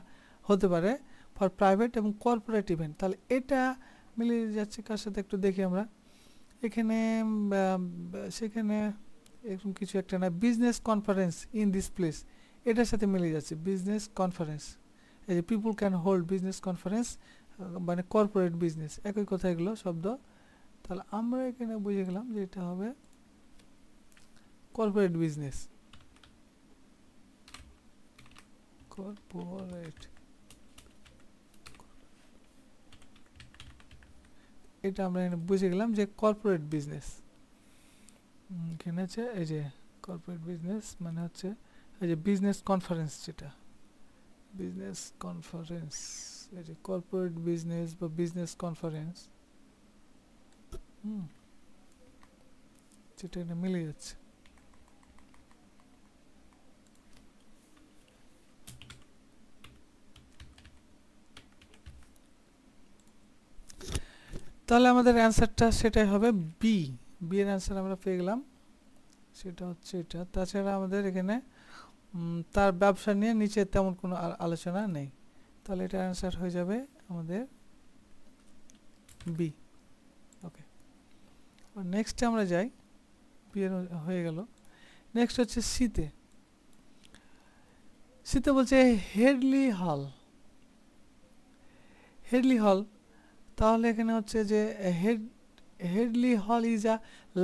হতে পারে ফর প্রাইভেট এবং কর্পোরেট ইভেন্ট। তাহলে এটা মিলে যাচ্ছে কার সাথে একটু দেখি আমরা এখানে, সেখানে এরকম কিছু একটা না, business conference in this place, এটার সাথে মিলে যাচ্ছে বিজনেস কনফারেন্স। এই যে people can hold business conference মানে কর্পোরেট বিজনেস, একই কথা এগুলো শব্দ। তাহলে আমরা এখানে বুঝে গেলাম যে এটা হবে কর্পোরেট বিজনেস, কর্পোরেট। এটা আমরা এখানে বুঝে গেলাম যে কর্পোরেট বিজনেস। এখানে আছে এই যে কর্পোরেট বিজনেস মানে হচ্ছে এই যে বিজনেস কনফারেন্স, যেটা বিজনেস কনফারেন্স, এই যে কর্পোরেট বিজনেস বা বিজনেস কনফারেন্স, যেটা এখানে মিলে যাচ্ছে। তাহলে আমাদের অ্যান্সারটা সেটাই হবে বি। বি এর অ্যান্সার আমরা পেয়ে গেলাম, সেটা হচ্ছে এটা। তাছাড়া আমাদের এখানে তার ব্যবসা নিয়ে নিচে তেমন কোনো আলোচনা নেই, তাহলে এটা অ্যান্সার হয়ে যাবে আমাদের বি। ওকে, নেক্সটে আমরা যাই। বি এর হয়ে গেল। নেক্সট হচ্ছে সিতে। সিতে বলছে হেডলি হল। হেডলি হল, তাহলে এখানে হচ্ছে যে হেডলি হল is a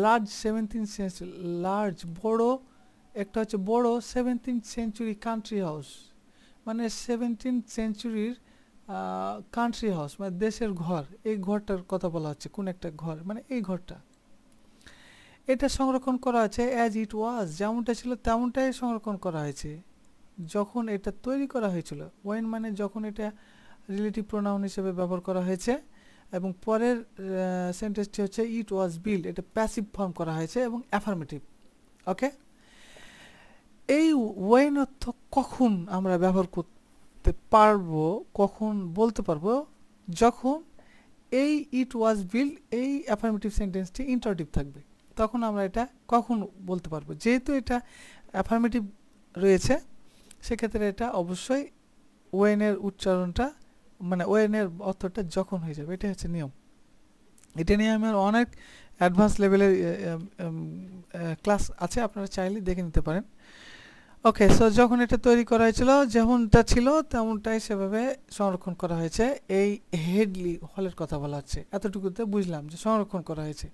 large 17th century, large বড়, একটা হচ্ছে বড় 17th সেঞ্চুরি কান্ট্রি হাউস, মানে 17th সেঞ্চুরির কান্ট্রি হাউস মানে দেশের ঘর। এই ঘরটার কথা বলা হচ্ছে, কোন একটা ঘর, মানে এই ঘরটা। এটা সংরক্ষণ করা আছে অ্যাজ ইট ওয়াজ, যেমনটা ছিল তেমনটাই সংরক্ষণ করা হয়েছে যখন এটা তৈরি করা হয়েছিল। ওয়েন মানে যখন এটা রিলেটিভ প্রোনাউন হিসেবে ব্যবহার করা হয়েছে, এবং পরের সেন্টেন্সটি হচ্ছে ইট ওয়াজ বিল্ড, এটা প্যাসিভ ফর্ম করা হয়েছে এবং অ্যাফার্মেটিভ। ওকে, এই ওয়েন অর্থ কখন আমরা ব্যবহার করতে পারবো, কখন বলতে পারবো, যখন এই ইট ওয়াজ বিল্ড এই অ্যাফার্মেটিভ সেন্টেন্সটি ইন্টারেটিভ থাকবে, তখন আমরা এটা কখন বলতে পারবো। যেহেতু এটা অ্যাফার্মেটিভ রয়েছে, সেক্ষেত্রে এটা অবশ্যই ওয়েনের উচ্চারণটা মানে ওয়েনের অর্থটা যখন হয়ে যাবে, এটা হচ্ছে নিয়ম। এটা নিয়ে আমার অনেক অ্যাডভান্স লেভেলের ক্লাস আছে, আপনারা চাইলে দেখে নিতে পারেন। ওকে, সো যখন এটা তৈরি করা হয়েছিল যেমনটা ছিল তেমনটাই সেভাবে সংরক্ষণ করা হয়েছে। এই হেডলি হলের কথা বলা হচ্ছে, এতটুকুতে বুঝলাম যে সংরক্ষণ করা হয়েছে।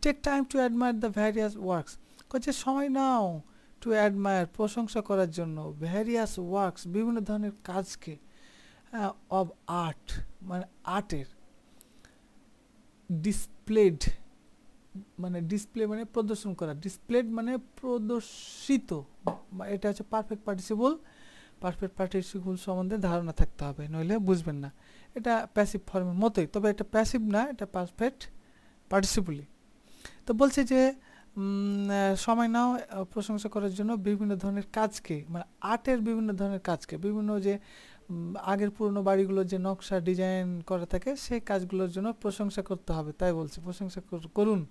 Take time to admire the various works, হচ্ছে সময় নাও টু অ্যাডমায়ার প্রশংসা করার জন্য, ভ্যারিয়াস ওয়ার্কস বিভিন্ন ধরনের কাজকে, অব আর্ট মানে আর্টের, ডিসপ্লেড মানে ডিসপ্লে মানে প্রদর্শন করা, ডিসপ্লেড মানে প্রদর্শিত, এটা হচ্ছে পারফেক্ট পার্টিসিপল। পারফেক্ট পার্টিসিপল সম্বন্ধে ধারণা থাকতে হবে, নইলে বুঝবেন না। এটা প্যাসিভ ফর্মের মতোই, তবে এটা প্যাসিভ না, এটা পারফেক্ট পার্টিসিপলি। তো বলছে যে সময় নাও প্রশংসা করার জন্য বিভিন্ন ধরনের কাজকে, মানে আর্টের বিভিন্ন ধরনের কাজকে, বিভিন্ন যে আগের পুরনো বাড়িগুলোর যে নকশা ডিজাইন করা থাকে সেই কাজগুলোর জন্য প্রশংসা করতে হবে। তাই বলছে প্রশংসা করুন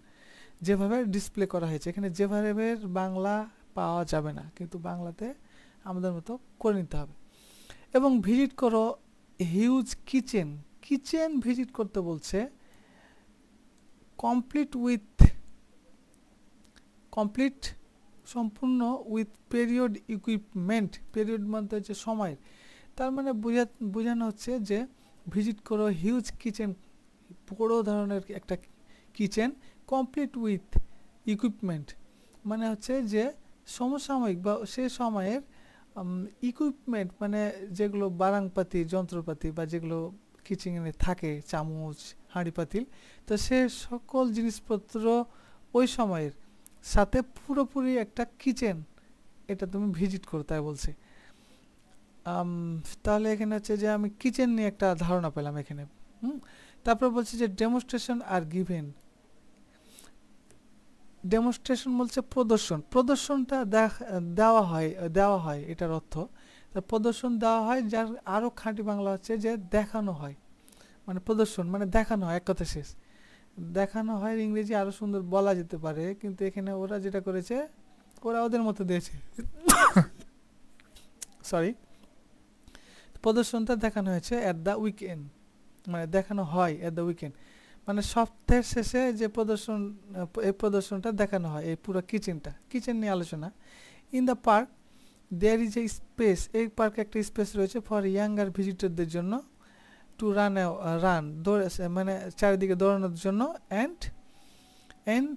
যেভাবে ডিসপ্লে করা হয়েছে। এখানে যেভাবে বাংলা পাওয়া যাবে না, কিন্তু বাংলাতে আমাদের মতো করে নিতে হবে। এবং ভিজিট করো হিউজ কিচেন, কিচেন ভিজিট করতে বলছে কমপ্লিট সম্পূর্ণ উইথ পেরিয়ড ইকুইপমেন্ট, পেরিয়ড মধ্যে হচ্ছে সময়ের, তার মানে বোঝানো হচ্ছে যে ভিজিট করো হিউজ কিচেন, বড় ধরনের একটা কিচেন, কমপ্লিট উইথ ইকুইপমেন্ট মানে হচ্ছে যে সমসাময়িক বা সে সময়ের ইকুইপমেন্ট মানে যেগুলো বারাংপাতি যন্ত্রপাতি বা যেগুলো কিচেনে থাকে, চামচ হাঁড়ি পাতিল, তো সে সকল জিনিসপত্র ওই সময়ের সাথে পুরোপুরি একটা কিচেন, এটা তুমি ভিজিট করো, তাই বলছে। তাহলে এখানে হচ্ছে যে আমি কিচেন নিয়ে একটা ধারণা পেলাম এখানে। তারপর বলছে যে ডেমনস্ট্রেশন আর গিভেন, ডেমনস্ট্রেশন বলছে প্রদর্শন, প্রদর্শনটা দেওয়া হয় এটার অর্থ। প্রদর্শন দেওয়া হয়, যার আরও খাঁটি বাংলা হচ্ছে যে দেখানো হয়, মানে প্রদর্শন মানে দেখানো হয়, এক কথা শেষ। দেখানো হয় ইংরেজি আরও সুন্দর বলা যেতে পারে, কিন্তু এখানে ওরা যেটা করেছে ওরা ওদের মতো দিয়েছে সরি, প্রদর্শনটা দেখানো হয়েছে অ্যাট দ্য উইকেন্ড, মানে দেখানো হয় অ্যাট দ্য উইকেন্ড, মানে সপ্তাহের শেষে যে এই প্রদর্শনটা দেখানো হয়, এই পুরো কিচেন নিয়ে আলোচনা। In the park there is a space, এই পার্কে একটা স্পেস রয়েছে ফর ইয়াঙ্গার ভিজিটরদের জন্য টু রান দৌড় মানে চারিদিকে দৌড়ানোর জন্য and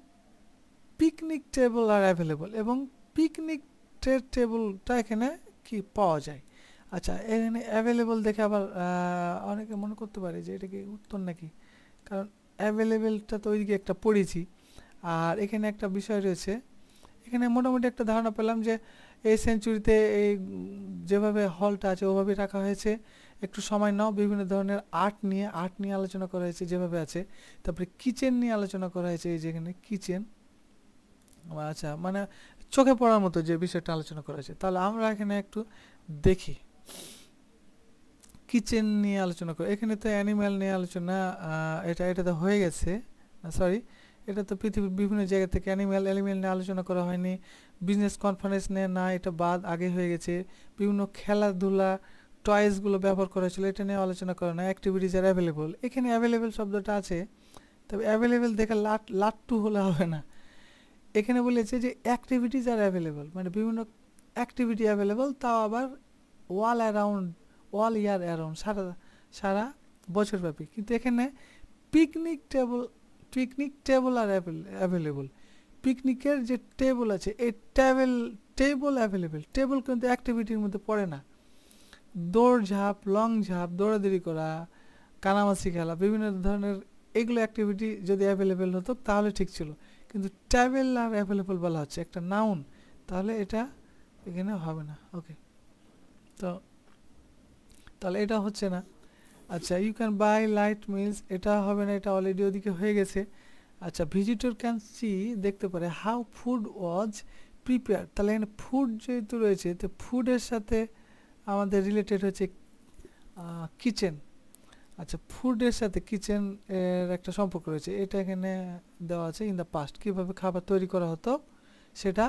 picnic table R available, এবং পিকনিক টেবলটা এখানে কি পাওয়া যায়। আচ্ছা, এখানে অ্যাভেলেবল দেখে আবার অনেকে মনে করতে পারে যে এটা কি উত্তর নাকি, কারণ অ্যাভেলেবেলটা তো ওইদিকে একটা পড়েছি। আর এখানে একটা বিষয় রয়েছে, এখানে মোটামুটি একটা ধারণা পেলাম যে এই সেঞ্চুরিতে এই যেভাবে হলটা আছে ওভাবে রাখা হয়েছে। একটু সময় নাও, বিভিন্ন ধরনের আর্ট নিয়ে আলোচনা করা হয়েছে যেভাবে আছে। তারপরে কিচেন নিয়ে আলোচনা করা হয়েছে, এই যেখানে কিচেন, আচ্ছা মানে চোখে পড়ার মতো যে বিষয়টা আলোচনা করা হয়েছে। তাহলে আমরা এখানে একটু দেখি কিচেন নিয়ে আলোচনা করি। এখানে তো অ্যানিম্যাল নিয়ে আলোচনা, এটা তো হয়ে গেছে, সরি এটা তো পৃথিবীর বিভিন্ন জায়গা থেকে অ্যানিম্যাল নিয়ে আলোচনা করা হয়নি। বিজনেস কনফারেন্স নিয়ে না, এটা বাদ, আগে হয়ে গেছে। বিভিন্ন খেলাধুলা টয়েসগুলো ব্যবহার করা হয়েছিল, এটা নিয়ে আলোচনা করা না। অ্যাক্টিভিটিস আর অ্যাভেলেবল, এখানে অ্যাভেলেবল শব্দটা আছে, তবে অ্যাভেলেবল দেখে লাট্টু হলে হবে না। এখানে বলেছে যে অ্যাক্টিভিটিস আর অ্যাভেলেবল, মানে বিভিন্ন অ্যাক্টিভিটি অ্যাভেলেবল, তাও আবার অল ইয়ার অ্যারাউন্ড, সারা বছরব্যাপী। কিন্তু এখানে পিকনিক টেবল আর অ্যাভেলেবল, পিকনিকের যে টেবল আছে এই টেবল অ্যাভেলেবল। টেবল কিন্তু অ্যাক্টিভিটির মধ্যে পড়ে না। দৌড়ঝাঁপ, লং ঝাঁপ, দৌড়াদৌড়ি করা, কানামাছি খেলা, বিভিন্ন ধরনের এগুলো অ্যাক্টিভিটি যদি অ্যাভেলেবেল হতো তাহলে ঠিক ছিল। কিন্তু ট্রাভেল আর অ্যাভেলেবল বলা হচ্ছে একটা নাউন, তাহলে এটা এখানে হবে না। ওকে, তো তাহলে এটা হচ্ছে না। আচ্ছা, you can buy light meals, এটা হবে না, এটা অলরেডি ওদিকে হয়ে গেছে। আচ্ছা, ভিজিটর ক্যান সি, দেখতে পারে হাউ ফুড ওয়াজ প্রিপেয়ার, তাহলে এখানে ফুড যেহেতু রয়েছে তো ফুডের সাথে আমাদের রিলেটেড হচ্ছে কিচেন। আচ্ছা, ফুডের সাথে কিচেন এর একটা সম্পর্ক রয়েছে, এটা এখানে দেওয়া আছে। ইন দ্য পাস্ট, কীভাবে খাবার তৈরি করা হতো সেটা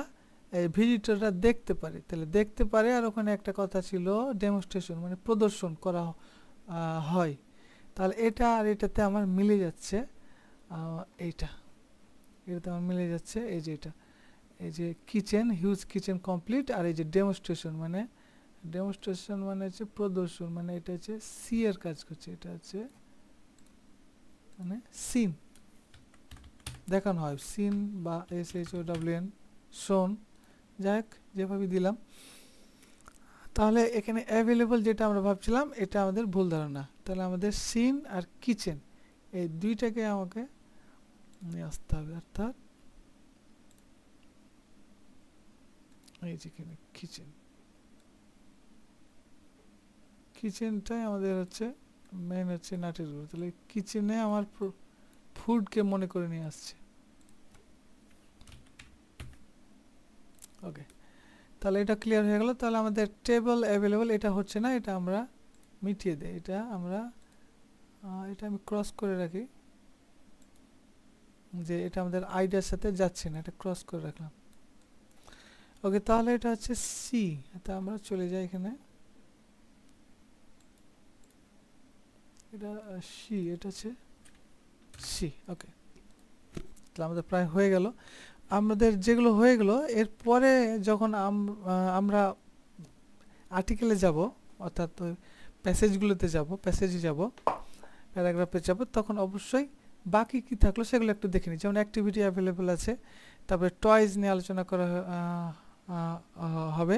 এই ভিজিটররা দেখতে পারে। তাহলে দেখতে পারে, আর ওখানে একটা কথা ছিল ডেমনস্ট্রেশন, মানে প্রদর্শন করা হয়। তাহলে এটা আর এটাতে আমার মিলে যাচ্ছে, এটাতে আমার মিলে যাচ্ছে। এই যে এটা, এই যে কিচেন, হিউজ কিচেন কমপ্লিট, আর এই যে ডেমনস্ট্রেশন মানে হচ্ছে প্রদর্শন, মানে এটা হচ্ছে সি এর কাজ করছে, এটা হচ্ছে মানে সিন দেখানো হয়, সিন বা SHOWN, শোন, যাই হোক যেভাবে দিলাম। তাহলে এখানে অ্যাভেলেবল যেটা আমরা ভাবছিলাম এটা আমাদের ভুল ধারণা। তাহলে আমাদের সিন আর কিচেন এই দুইটাকে আমাকে নিয়ে আসতে হবে, অর্থাৎ এই যেখানে কিচেনটাই আমাদের হচ্ছে মেন হচ্ছে নাটের গুঁড়ো। তাহলে কিচেনে আমার ফুডকে মনে করে নিয়ে আসছে। ওকে, তাহলে এটা ক্লিয়ার হয়ে গেল। তাহলে আমাদের টেবল অ্যাভেলেবল এটা হচ্ছে না, এটা আমরা মিটিয়ে দেই। এটা আমি ক্রস করে রাখি, যে এটা আমাদের আইডিয়ার সাথে যাচ্ছে না, এটা ক্রস করে রাখলাম। ওকে, তাহলে এটা হচ্ছে সি। তা আমরা চলে যাই এখানে, এটা সি, এটা হচ্ছে সি। ওকে, তাহলে আমাদের প্রায় হয়ে গেল। আমাদের যেগুলো হয়ে গেল, এরপরে যখন আমরা আর্টিকেলে যাব, অর্থাৎ প্যাসেজে যাব, প্যারাগ্রাফে যাব, তখন অবশ্যই বাকি কি থাকলো সেগুলো একটু দেখে নিই। যেমন অ্যাক্টিভিটি অ্যাভেলেবল আছে, তারপরে টয়েস নিয়ে আলোচনা করা হবে,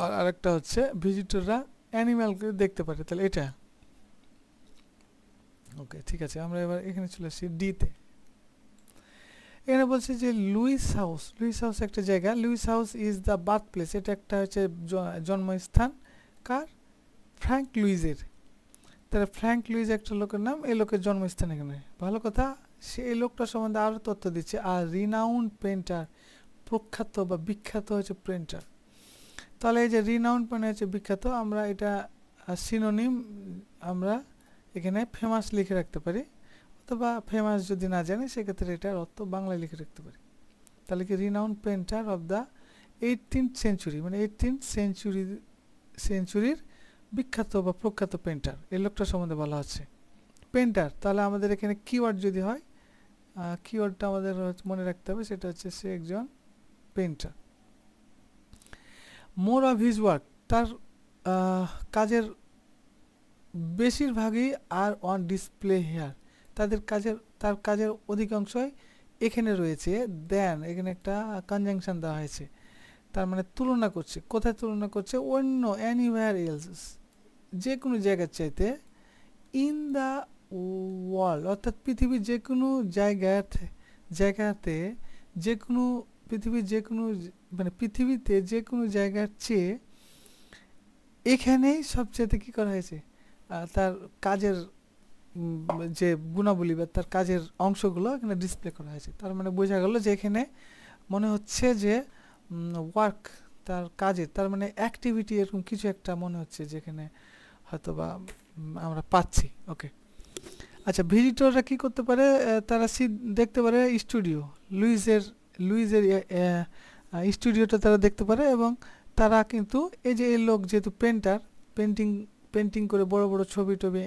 আর আরেকটা হচ্ছে ভিজিটররা অ্যানিম্যালকে দেখতে পারে। তাহলে এটা ওকে, ঠিক আছে। আমরা এবার এখানে চলে আসছি ডিতে। এখানে বলছে যে লুইস হাউস একটা জায়গা। Louis house is the birth place, এটা একটা হচ্ছে জন্মস্থান কার, ফ্র্যাঙ্ক লুইজের। তাহলে ফ্র্যাঙ্ক লুইজ একটা লোকের নাম, এই লোকের জন্মস্থান এখানে। ভালো কথা, সে এই লোকটার সম্বন্ধে আরও তথ্য দিচ্ছে। আর রিনাউন্ড পেন্টার, প্রখ্যাত বা বিখ্যাত হচ্ছে পেন্টার। তাহলে এই যে রিনাউন্ড মানে হচ্ছে বিখ্যাত, আমরা এটা সিনোনিম আমরা এখানে ফেমাস লিখে রাখতে পারি, অথবা ফেমাস যদি না জানি সেক্ষেত্রে এটার অর্থ বাংলায় লিখে রাখতে পারি। তাহলে কি renowned painter of the 18th century, মানে 18th সেঞ্চুরির বিখ্যাত বা প্রখ্যাত পেন্টার, এই লোকটার সম্বন্ধে বলা হচ্ছে। পেন্টার, তাহলে আমাদের এখানে কিওয়ার্ড যদি হয়, কিওয়ার্ডটা আমাদের মনে রাখতে হবে, সেটা হচ্ছে সে একজন painter. More of his work, তার কাজের বেশিরভাগই আর অন ডিসপ্লে হেয়ার, তার কাজের অধিকাংশই এখানে রয়েছে। দেন এখানে একটা কনজাংশন দেওয়া হয়েছে, তার মানে তুলনা করছে। কোথায় তুলনা করছে? অন্য এনিওয়্যার এলস, যে কোনো জায়গার চাইতে। ইন দ্য ওয়ার্ল্ড, অর্থাৎ পৃথিবীর যে কোনো জায়গাতে যে কোনো পৃথিবীর যে কোনো মানে পৃথিবীতে যে কোনো জায়গার চেয়ে এখানেই সবচেয়ে কী করা হয়েছে, তার কাজের যে গুণাবলী বা তার কাজের অংশগুলো এখানে ডিসপ্লে করা হয়েছে। তার মানে বোঝা গেল যে এখানে মনে হচ্ছে যে ওয়ার্ক, তার কাজের, তার মানে অ্যাক্টিভিটি, এরকম কিছু একটা মনে হচ্ছে যেখানে হয়তো বা আমরা পাচ্ছি। ওকে, আচ্ছা, ভিজিটররা কি করতে পারে? তারা দেখতে পারে স্টুডিও, লুইজের স্টুডিওটা তারা দেখতে পারে। এবং তারা কিন্তু এই যে এই লোক যেহেতু পেন্টিং করে বড় বড় ছবি টবি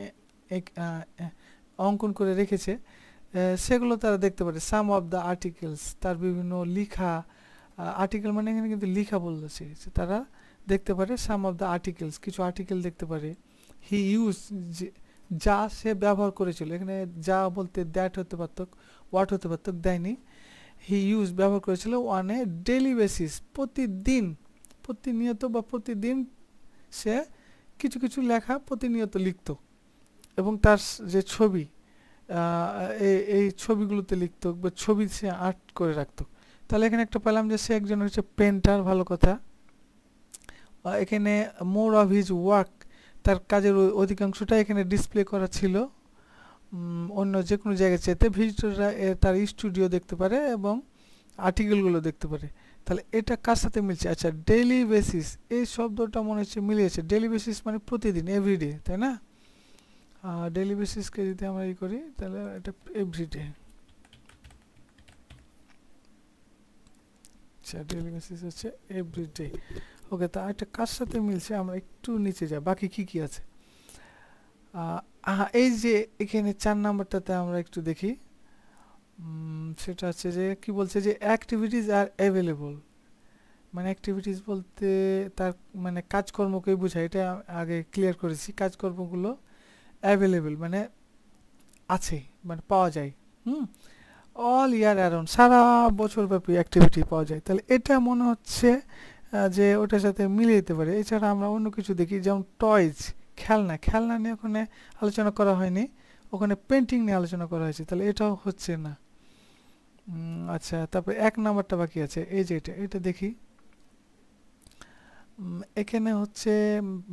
অঙ্কন করে রেখেছে, সেগুলো তারা দেখতে পারে। সাম অফ দ্য আর্টিকেলস, তার বিভিন্ন লিখা, আর্টিকেল মানে এখানে কিন্তু লিখা বলছে, তারা দেখতে পারে। সাম অফ দ্য আর্টিকেলস, কিছু আর্টিকেল দেখতে পারে। হি ইউজ, যা সে ব্যবহার করেছিল, এখানে যা বলতে দ্যাট হতে পারত, হোয়াট হতে পারত, দেয়নি। হি ইউজ ব্যবহার করেছিল অন এ ডেইলি বেসিস, প্রতিনিয়ত বা প্রতিদিন সে কিছু কিছু লেখা প্রতিনিয়ত লিখত। এবং তার যে ছবি, এই ছবিগুলোতে লিখত বা ছবি সে আর্ট করে রাখত। তাহলে এখানে একটা পেলাম যে সে একজন হচ্ছে পেন্টার, ভালো কথা। এখানে মোর অফ হিজ ওয়ার্ক, তার কাজের অধিকাংশটা এখানে ডিসপ্লে করা ছিল অন্য যে কোনো জায়গায় চাইতে। ভিজিটররা তার স্টুডিও দেখতে পারে এবং আর্টিকেলগুলো দেখতে পারে। তাহলে এটা কার সাথে মিলছে? আচ্ছা, ডেইলি বেসিস, এই শব্দটা মনে হচ্ছে মিলিয়েছে। ডেইলি বেসিস মানে প্রতিদিন, এভরিডে, তাই না? ডেইলি বেসিসকে যদি আমরা ই করি তাহলে এটা এভরিডে। আচ্ছা, ডেইলি বেসিস হচ্ছে এভরিডে। ওকে, তা এটা কার সাথে মিলছে? আমরা একটু নিচে যাই, বাকি কি কি আছে। এই যে এখানে 4 নাম্বারটাতে আমরা একটু দেখি, সেটা হচ্ছে যে কি বলছে যে অ্যাক্টিভিটিস আর অ্যাভেলেবল। মানে অ্যাক্টিভিটিস বলতে তার মানে কাজকর্মকেই বোঝায়, এটা আগে ক্লিয়ার করেছি। কাজকর্মগুলো অ্যাভেলেবল মানে আছে, মানে পাওয়া যায়। অল ইয়ার অ্যারাউন্ড, সারা বছর ব্যাপী অ্যাক্টিভিটি পাওয়া যায়। তাহলে এটা মনে হচ্ছে যে ওটার সাথে মিলিয়ে যেতে পারে। এছাড়া আমরা অন্য কিছু দেখি, যেমন টয়জ, খেলনা নিয়ে ওখানে আলোচনা করা হয়নি, ওখানে পেন্টিং নিয়ে আলোচনা করা হয়েছে। তাহলে এটাও হচ্ছে না। আচ্ছা, তারপরে 1 নাম্বারটা বাকি আছে, এই যে এটা দেখি। এখানে হচ্ছে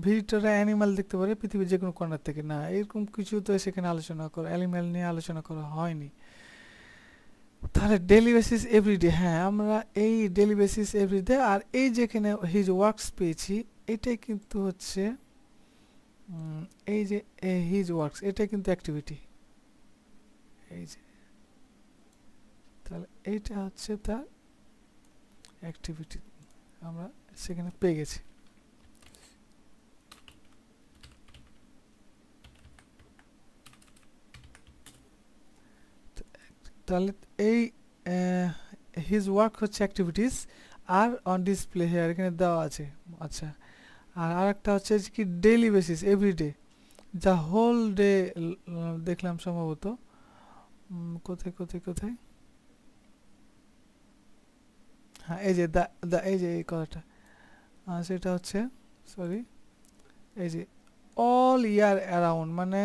ভিজিটররা অ্যানিমাল দেখতে পারে পৃথিবীর যে কোনো কর্নার থেকে। না, এরকম কিছু তো সেখানে আলোচনা করা, অ্যানিমাল নিয়ে আলোচনা করা হয়নি। তাহলে ডেইলি বেসিস এভরিডে, হ্যাঁ, আমরা এই ডেইলি বেসিস এভরিডে আর এই যেখানে হিজ ওয়ার্কস পেয়েছি, এটাই কিন্তু হচ্ছে এই যে হিজ ওয়ার্কস, এটাই কিন্তু অ্যাক্টিভিটি। এই যে, তাহলে এইটা হচ্ছে তার অ্যাক্টিভিটি, আমরা সেখানে পেয়ে গেছি। তাহলে এই হিজ ওয়ার্ক হচ্ছে activities are on display here এখানে দেওয়া আছে। আচ্ছা, আর আরেকটা হচ্ছে কি ডেইলি বেসিস এভরিডে, যা হোল ডে দেখলাম সম্ভবত। কোথায় হ্যাঁ, এই যে এই যে এই কথাটা, সেটা হচ্ছে সরি, এই যে অল ইয়ার অ্যারাউন্ড, মানে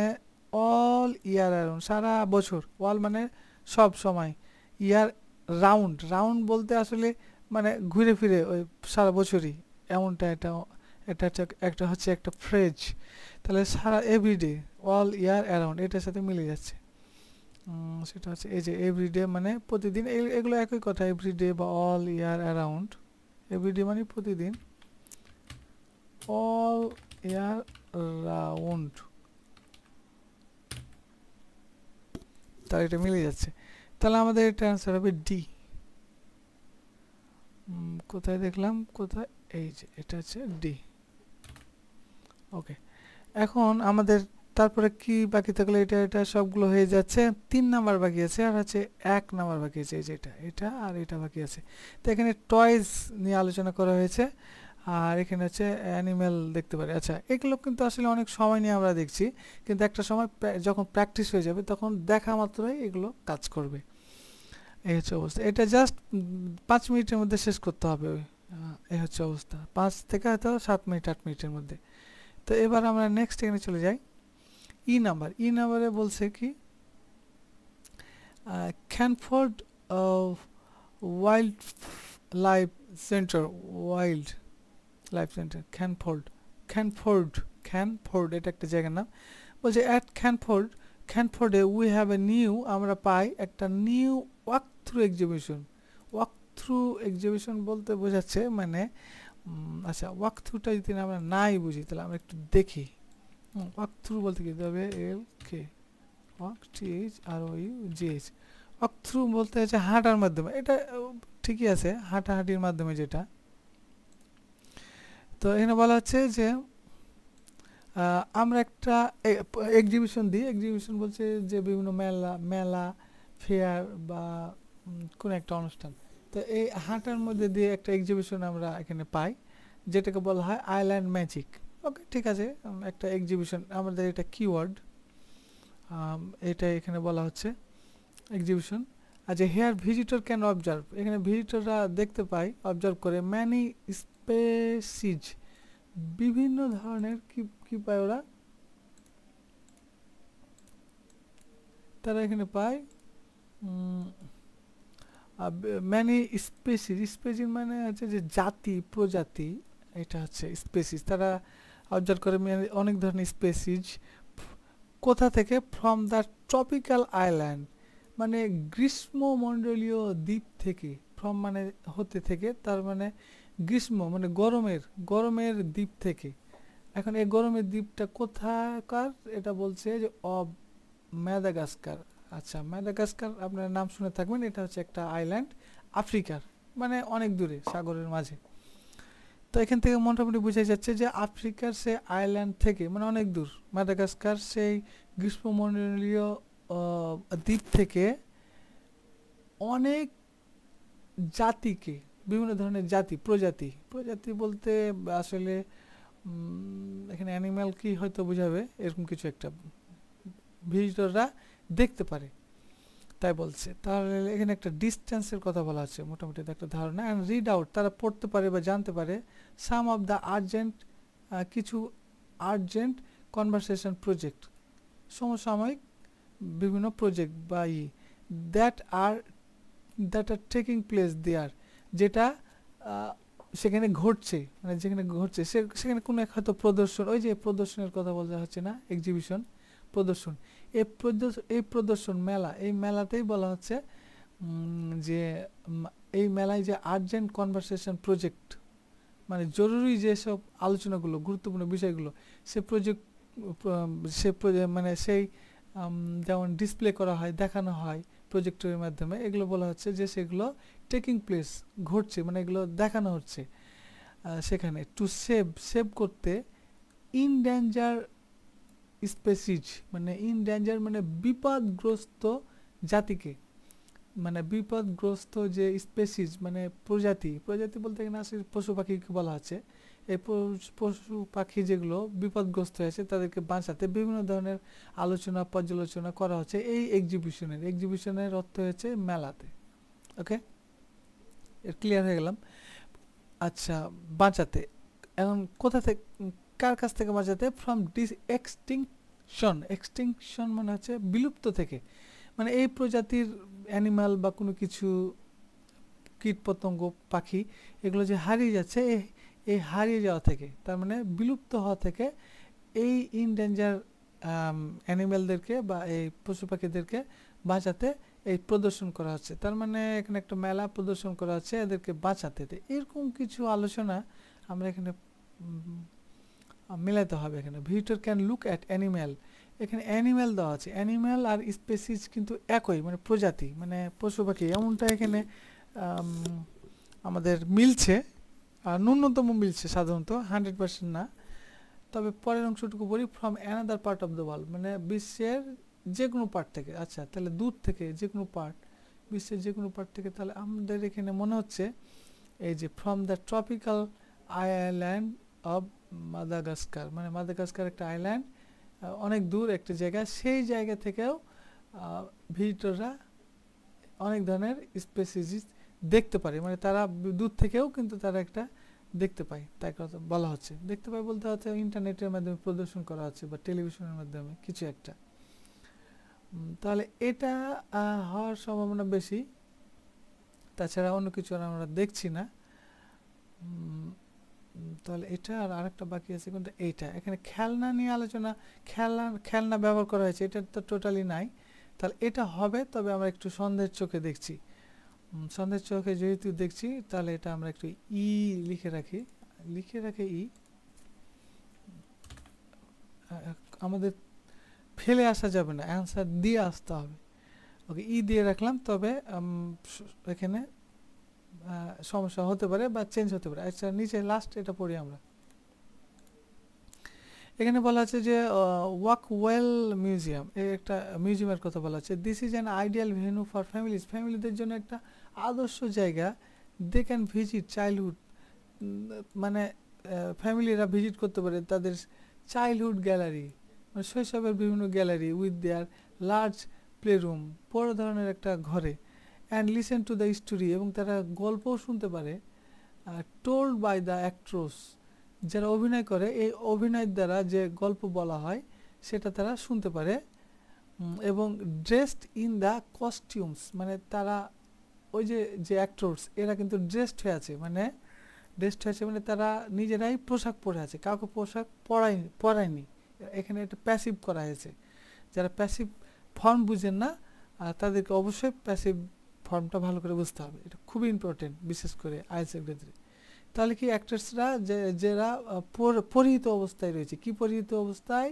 অল ইয়ার অ্যারাউন্ড, সারা বছর। অল মানে সব সময়, ইয়ার রাউন্ড বলতে আসলে মানে ঘুরে ফিরে ওই সারা বছরই এমনটা। এটা হচ্ছে একটা ফ্রেজ। তাহলে সারা এভরিডে, অল ইয়ার অ্যারাউন্ড, এটার সাথে মিলে যাচ্ছে। সেটা হচ্ছে এই যে এভরিডে মানে প্রতিদিন, এগুলো একই কথা। এভরিডে বা অল ইয়ার অ্যারাউন্ড, এভরিডে মানে প্রতিদিন, অল ইয়ার রাউন্ড, তাহলে এটা মিলে যাচ্ছে। তাহলে আমাদের এটা অ্যান্সার হবে ডি। কোথায় দেখলাম, কোথায়, এই যে এটা হচ্ছে ডি। ওকে, এখন আমাদের তারপরে কি বাকি থাকলো? এটা সবগুলো হয়ে যাচ্ছে। 3 নাম্বার বাকি আছে, আর হচ্ছে 1 নাম্বার বাকি আছে। এই যে এটা আর এটা বাকি আছে। তো এখানে টয়েস নিয়ে আলোচনা করা হয়েছে। আর এখানে হচ্ছে অ্যানিমেল দেখতে পারি। আচ্ছা, এগুলো কিন্তু আসলে অনেক সময় নিয়ে আমরা দেখছি, কিন্তু একটা সময় যখন প্র্যাকটিস হয়ে যাবে তখন দেখা মাত্রই এগুলো কাজ করবে। এই হচ্ছে অবস্থা। এটা জাস্ট 5 মিনিটের মধ্যে শেষ করতে হবে। এই হচ্ছে অবস্থা, 5 থেকে হয়তো 7 মিনিট 8 মিনিটের মধ্যে। তো এবার আমরা নেক্সট এখানে চলে যাই। ই নাম্বারে বলছে কি Canford wildlife centre, wildlife centre Canford এটা একটা জায়গার নাম। বলছে অ্যাট ক্যানফোর্ডে উই হ্যাভ এ নিউ, আমরা পাই একটা new walk through exhibition. Walk through exhibition বলতে বোঝাচ্ছে মানে আচ্ছা, ওয়াক থ্রুটা যদি আমরা নাই বুঝি তাহলে আমরা একটু দেখি। ওয়াক থ্রু বলতে কি হবে, L K walk T H R O U G H. Walk through বলতে হচ্ছে হাঁটার মাধ্যমে, এটা ঠিকই আছে, হাঁটাহাঁটির মাধ্যমে যেটা। তো এখানে বলা হচ্ছে যে আমরা একটা এক্সিবিশন দিই। এক্সিবিশন বলছে যে বিভিন্ন মেলা ফেয়ার বা কোনো একটা অনুষ্ঠান। তো এই হাঁটার মধ্যে দিয়ে একটা এক্সিবিশন আমরা এখানে পাই, যেটাকে বলা হয় আইল্যান্ড ম্যাজিক। ওকে, ঠিক আছে, একটা এক্সিবিশন আমাদের এটা কিওয়ার্ড, এটা এখানে বলা হচ্ছে এক্সিবিশন। আচ্ছা, হেয়ার ভিজিটর ক্যান অবজার্ভ, এখানে ভিজিটররা দেখতে পায়, অবজার্ভ করে ম্যানি স্পেসিজ, বিভিন্ন ধরনের কি পায় ওরা, তারা এখানে পায় ম্যানি স্পেসিস মানে হচ্ছে যে জাতি প্রজাতি, এটা হচ্ছে স্পেসিস। তারা অবজার্ভ করে অনেক ধরনের স্পেসিস। কোথা থেকে, ফ্রম দ্য ট্রপিক্যাল আইল্যান্ড, মানে গ্রীষ্মমণ্ডলীয় দ্বীপ থেকে। ফ্রম মানে হতে থেকে, তার মানে গ্রীষ্ম মানে গরমের দ্বীপ থেকে। এখন এই গরমের দ্বীপটা কোথাকার, এটা বলছে যে ম্যাদাগাস্কার। আচ্ছা, ম্যাদাগাস্কার আপনার নাম শুনে থাকবেন, এটা হচ্ছে একটা আইল্যান্ড আফ্রিকার, মানে অনেক দূরে সাগরের মাঝে। তো এখান থেকে মোটামুটি বোঝা যাচ্ছে যে আফ্রিকার সে আইল্যান্ড থেকে মানে অনেক দূর ম্যাদাগাস্কার সেই গ্রীষ্মমণ্ডলীয় দ্বীপ থেকে অনেক জাতিকে, বিভিন্ন ধরনের প্রজাতি বলতে আসলে এখানে অ্যানিম্যাল কি হয়তো বোঝাবে, এরকম কিছু একটা ভিজিটররা দেখতে পারে, তাই বলছে। তাহলে এখানে একটা ডিস্টেন্সের কথা বলা আছে, মোটামুটি একটা ধারণা। অ্যান্ড রিড আউট, তারা পড়তে পারে বা জানতে পারে সাম অফ দ্য কিছু আর্জেন্ট কনভারসেশন প্রজেক্ট, সমসাময়িক বিভিন্ন প্রজেক্ট বা দ্যাট আর টেকিং প্লেস দেয়ার, যেটা সেখানে ঘটছে, মানে যেখানে ঘটছে সেখানে কোনো এক হয়তো প্রদর্শন, ওই যে প্রদর্শনের কথা বলা হচ্ছে না, এক্সিবিশন প্রদর্শন। এই প্রদর্শন মেলা, এই মেলাতেই বলা হচ্ছে যে এই মেলায় যে আর্জেন্ট কনভারসেশন প্রজেক্ট, মানে জরুরি যেসব আলোচনাগুলো, গুরুত্বপূর্ণ বিষয়গুলো, মানে সেই যেমন ডিসপ্লে করা হয়, দেখানো হয় প্রজেক্টরের মাধ্যমে, এগুলো বলা হচ্ছে যে সেগুলো টেকিং প্লেস, ঘটছে, মানে এগুলো দেখানো হচ্ছে সেখানে। টু সেভ করতে ইনডেঞ্জার স্পেসিজ, মানে ইনডেঞ্জার মানে বিপদগ্রস্ত জাতিকে, মানে বিপদগ্রস্ত যে স্পেসিজ মানে প্রজাতি বলতে এখানে আসলে পশু পাখিকে বলা হচ্ছে। এই পশু পাখি যেগুলো বিপদগ্রস্ত হয়েছে তাদেরকে বাঁচাতে বিভিন্ন ধরনের আলোচনা পর্যালোচনা করা হচ্ছে এই এক্সিবিশনের অর্থ হয়েছে মেলাতে। ওকে, এর ক্লিয়ার হয়ে গেলাম। আচ্ছা, বাঁচাতে এখন কোথা থেকে, কার কাছ থেকে বাঁচাতে, ফ্রম এক্সটিংশন মানে হচ্ছে বিলুপ্ত থেকে, মানে এই প্রজাতির অ্যানিমাল বা কোনো কিছু কীট পতঙ্গ পাখি এগুলো যে হারিয়ে যাচ্ছে, এই হারিয়ে যাওয়া থেকে, তার মানে বিলুপ্ত হওয়া থেকে এই ইনডেঞ্জার অ্যানিম্যালদেরকে বা এই পশু পাখিদেরকে বাঁচাতে এই প্রদর্শন করা হচ্ছে। তার মানে এখানে একটা মেলা প্রদর্শন করা হচ্ছে এদেরকে বাঁচাতে। এরকম কিছু আলোচনা আমরা এখানে মেলাতে হবে। এখানে visitor can look at animal, এখানে অ্যানিম্যাল দেওয়া আছে, অ্যানিম্যাল আর স্পেসিস কিন্তু একই, মানে প্রজাতি মানে পশু পাখি, এমনটা এখানে আমাদের মিলছে, আর ন্যূনতম মিলছে সাধারণত, 100% না। তবে পরের অংশটুকু বলি, from another part of the world, মানে বিশ্বের যে কোনো পার্ট থেকে। আচ্ছা, তাহলে দূর থেকে যে কোনো পার্ট, বিশ্বের যে কোনো পার্ট থেকে। তাহলে আমাদের এখানে মনে হচ্ছে এই যে from the tropical island of Madagascar, মানে মাদাগাস্কার একটা আইল্যান্ড, অনেক দূর একটা জায়গা, সেই জায়গা থেকেও ভিজিটররা অনেক ধরনের স্পেসিস দেখতে পারে, মানে তারা দূর থেকেও কিন্তু তারা একটা দেখতে পায়, তাই কথা বলা হচ্ছে। দেখতে পায় বলতে হচ্ছে ইন্টারনেটের মাধ্যমে প্রদর্শন করা হচ্ছে বা টেলিভিশনের মাধ্যমে কিছু একটা। তাহলে এটা হওয়ার সম্ভাবনা বেশি, তাছাড়া অন্য কিছু আমরা দেখছি না। তাহলে এটা আর আরেকটা বাকি আছে কোনটা, এইটা। এখানে খেলনা নিয়ে আলোচনা, খেলনা ব্যবহার করা হয়েছে, এটা তো টোটালি নাই। তাহলে এটা হবে, তবে আমরা একটু সন্দেহের চোখে দেখছি। সন্দেহের চোখে যেহেতু দেখছি, তাহলে এটা আমরা একটু ই লিখে রাখি, ই। আমাদের ফেলে আসা যাবে না, অ্যান্সার দিয়ে আসতে হবে। ওকে, ই দিয়ে রাখলাম, তবে এখানে সমস্যা হতে পারে বা চেঞ্জ হতে পারে। আচ্ছা, নিচে লাস্ট এটা পড়ি আমরা। এখানে বলা আছে যে ওয়াকওয়েল মিউজিয়াম, এই একটা মিউজিয়ামের কথা বলা আছে। This is an ideal venue for families, ফ্যামিলিদের জন্য একটা আদর্শ জায়গা। দে ক্যান ভিজিট চাইল্ডহুড, মানে ফ্যামিলিরা ভিজিট করতে পারে তাদের চাইল্ডহুড গ্যালারি, মানে শৈশবের বিভিন্ন gallery, with their large play room, বড় ধরনের একটা ঘরে। And listen to the story, এবং তারা গল্পও শুনতে পারে, টোল্ড বাই দ্য অ্যাক্ট্রেস, যারা অভিনয় করে, এই অভিনয়ের দ্বারা যে গল্প বলা হয় সেটা তারা শুনতে পারে। এবং ড্রেসড ইন দ্য কস্টিউমস, মানে তারা ওই যে অ্যাক্টরস, এরা কিন্তু ড্রেসড হয়ে আছে, মানে তারা নিজেরাই পোশাক পরে আছে, কাউকে পোশাক পরায়নি। এখানে একটা প্যাসিভ করা হয়েছে। যারা প্যাসিভ ফর্ম বুঝেন না, তাদেরকে অবশ্যই প্যাসিভ ফর্মটা ভালো করে বুঝতে হবে, এটা খুবই ইম্পর্টেন্ট, বিশেষ করে আইএলটিএস ক্ষেত্রে। তাহলে কি অ্যাক্টরসরা যারা পরিহিত অবস্থায় রয়েছে, কি পরিহিত অবস্থায়?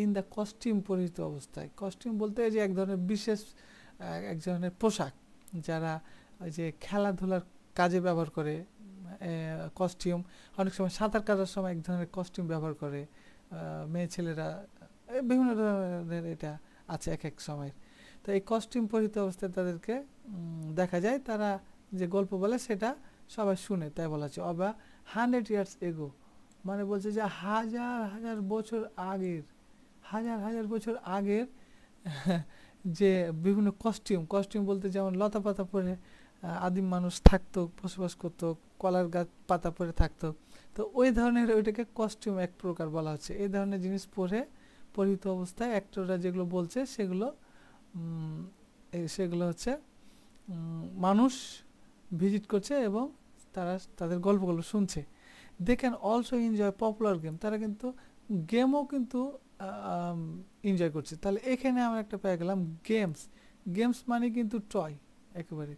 ইন দ্য কস্টিউম, পরিহিত অবস্থায়। কস্টিউম বলতে যে এক ধরনের বিশেষ এক ধরনের পোশাক, যারা যে খেলাধুলার কাজে ব্যবহার করে কস্টিউম, অনেক সময় সাঁতার কাটার সময় এক ধরনের কস্টিউম ব্যবহার করে মেয়ে ছেলেরা, বিভিন্ন ধরনের এটা আছে এক এক সময়ের। তো এই কস্টিউম পরিহিত অবস্থায় তাদেরকে দেখা যায়, তারা যে গল্প বলে সেটা সবাই শুনে, তাই বলা হচ্ছে। অবা 100 years ago, মানে বলছে যে হাজার হাজার বছর আগের যে বিভিন্ন কস্টিউম বলতে যেমন লতা পাতা পরে আদিম মানুষ থাকতো, বসবাস করতো, কলার গাছ পাতা পরে থাকতো, তো ওই ধরনের, ওইটাকে কস্টিউম এক প্রকার বলা হচ্ছে। এই ধরনের জিনিস পরে পরিহিত অবস্থায় অ্যাক্টররা যেগুলো বলছে সেগুলো হচ্ছে মানুষ ভিজিট করছে এবং তারা তাদের গল্পগুলো শুনছে। They can also enjoy popular game, তারা কিন্তু গেমও কিন্তু এনজয় করছে। তাহলে এখানে আমরা একটা পেয়ে গেলাম গেমস মানে কিন্তু টয়, একেবারে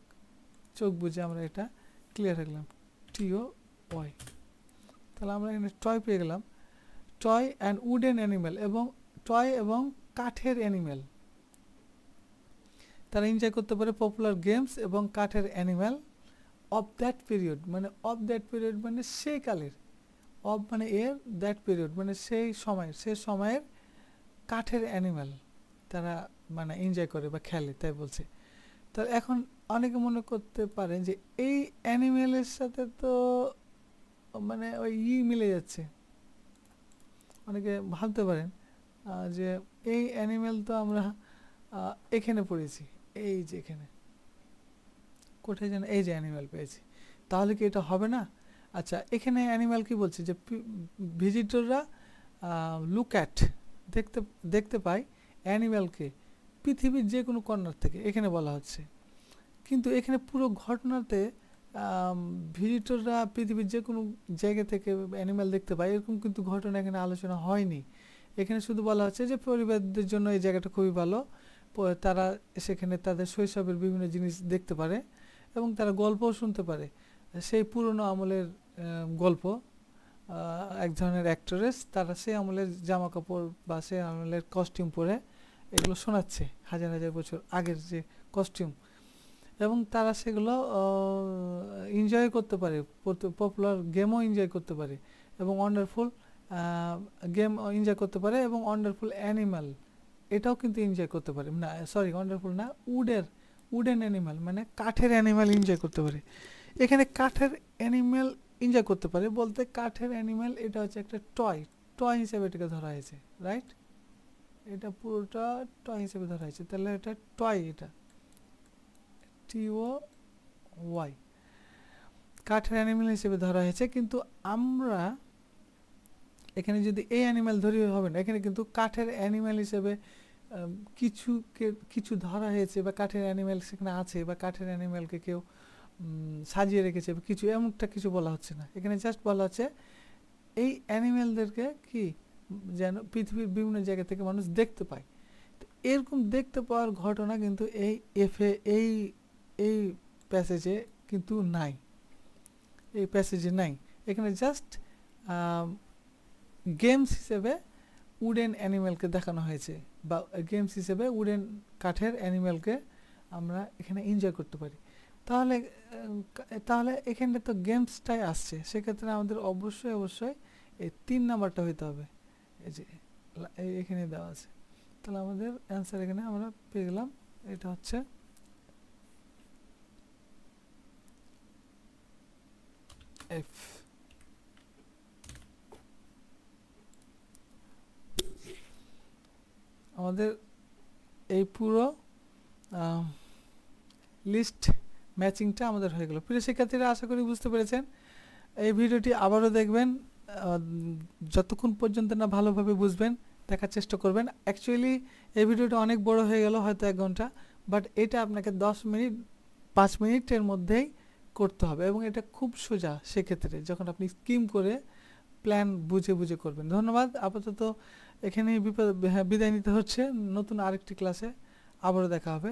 চোখ বুঝে আমরা এটা ক্লিয়ার হয়ে গেলাম, TOY। তাহলে আমরা এখানে টয় পেয়ে গেলাম, টয় অ্যান্ড উডেন অ্যানিম্যাল, এবং টয় এবং কাঠের অ্যানিম্যাল, তারা এনজয় করতে পারে পপুলার গেমস এবং কাঠের অ্যানিম্যাল অফ দ্যাট পিরিয়ড, মানে অফ দ্যাট পিরিয়ড মানে সেই কালের, অফ মানে এর, দ্যাট পিরিয়ড মানে সেই সময়ের কাঠের অ্যানিম্যাল তারা মানে এনজয় করে বা খেলে, তাই বলছে। তাহলে এখন অনেকে মনে করতে পারেন যে এই অ্যানিম্যালের সাথে তো মানে ওই মিলে যাচ্ছে, অনেকে ভাবতে পারেন যে এই অ্যানিম্যাল তো আমরা এখানে পড়েছি, এই যে এখানে কোথায় যেন এই যে অ্যানিম্যাল পেয়েছি, তাহলে কি এটা হবে না? আচ্ছা, এখানে অ্যানিম্যাল কি বলছে যে ভিজিটররা লুক অ্যাট, দেখতে পায় অ্যানিম্যালকে পৃথিবীর যে কোনো কর্নার থেকে, এখানে বলা হচ্ছে। কিন্তু এখানে পুরো ঘটনাতে ভিজিটররা পৃথিবীর যে কোনো জায়গা থেকে অ্যানিম্যাল দেখতে পায়, এরকম কিন্তু ঘটনা এখানে আলোচনা হয়নি। এখানে শুধু বলা হচ্ছে যে পরিবারদের জন্য এই জায়গাটা খুবই ভালো, তারা সেখানে তাদের শৈশবের বিভিন্ন জিনিস দেখতে পারে এবং তারা গল্পও শুনতে পারে, সেই পুরনো আমলের গল্প। এক ধরনের অ্যাক্টরেস, তারা সেই আমলের জামা কাপড় বা সেই আমলের কস্টিউম পরে এগুলো শোনাচ্ছে, হাজার হাজার বছর আগের যে কস্টিউম, এবং তারা সেগুলো এনজয় করতে পারে, পপুলার গেমও এনজয় করতে পারে এবং ওয়ান্ডারফুল গেম এনজয় করতে পারে, এবং ওয়ান্ডারফুল অ্যানিম্যাল এটাও কিন্তু এনজয় করতে পারে, না সরি ওয়ান্ডারফুল না, উডেন অ্যানিম্যাল মানে কাঠের অ্যানিম্যাল এনজয় করতে পারে। এখানে কাঠের অ্যানিম্যাল এনজয় করতে পারে। বলতে কাঠের অ্যানিমেল এটা হচ্ছে একটা টয় হিসেবে এটাকে ধরা হয়েছে, রাইট? এটা পুরোটা টয় হিসেবে ধরা হয়েছে, তাহলে এটা টয়, এটা TOY কাঠের অ্যানিমেল হিসেবে ধরা হয়েছে। কিন্তু আমরা এখানে যদি এই অ্যানিমেল ধরি হবে না, এখানে কিন্তু কাঠের অ্যানিমেল হিসেবে কিছু ধরা হয়েছে বা কাঠের অ্যানিমেল সেখানে আছে বা কাঠের অ্যানিমেলকে কেউ সাজিয়ে রেখেছে বা কিছু, এমনটা কিছু বলা হচ্ছে না। এখানে জাস্ট বলা হচ্ছে এই অ্যানিমেলদেরকে কি যেন পৃথিবীর বিভিন্ন জায়গা থেকে মানুষ দেখতে পায়। তো এরকম দেখতে পাওয়ার ঘটনা কিন্তু এই এই প্যাসেজে কিন্তু নাই, এই প্যাসেজে নাই। এখানে জাস্ট গেমস হিসেবে উডেন অ্যানিমেলকে দেখানো হয়েছে, বা গেমস হিসেবে উডেন কাঠের অ্যানিমেলকে আমরা এখানে এনজয় করতে পারি। তাহলে এখানে তো গেমসটাই আসছে, সেক্ষেত্রে আমাদের অবশ্যই এই 3 নাম্বারটা হইতে হবে। এই যে এখানে দেওয়া আছে, তাহলে আমাদের অ্যান্সার এখানে আমরা পেয়ে গেলাম, এটা হচ্ছে F। আমাদের এই পুরো লিস্ট ম্যাচিংটা আমাদের হয়ে গেল। প্রিয় শিক্ষার্থীরা, আশা করি বুঝতে পেরেছেন। এই ভিডিওটি আবারও দেখবেন, যতক্ষণ পর্যন্ত না ভালোভাবে বুঝবেন দেখার চেষ্টা করবেন। অ্যাকচুয়ালি এই ভিডিওটা অনেক বড় হয়ে গেল, হয়তো 1 ঘন্টা, বাট এটা আপনাকে 10 মিনিট 5 মিনিটের মধ্যেই করতে হবে, এবং এটা খুব সোজা সেক্ষেত্রে যখন আপনি স্কিম করে প্ল্যান বুঝে করবেন। ধন্যবাদ। আপাতত এখানেই বিদায় নিতে হচ্ছে। নতুন আরেকটি ক্লাসে আবারও দেখা হবে।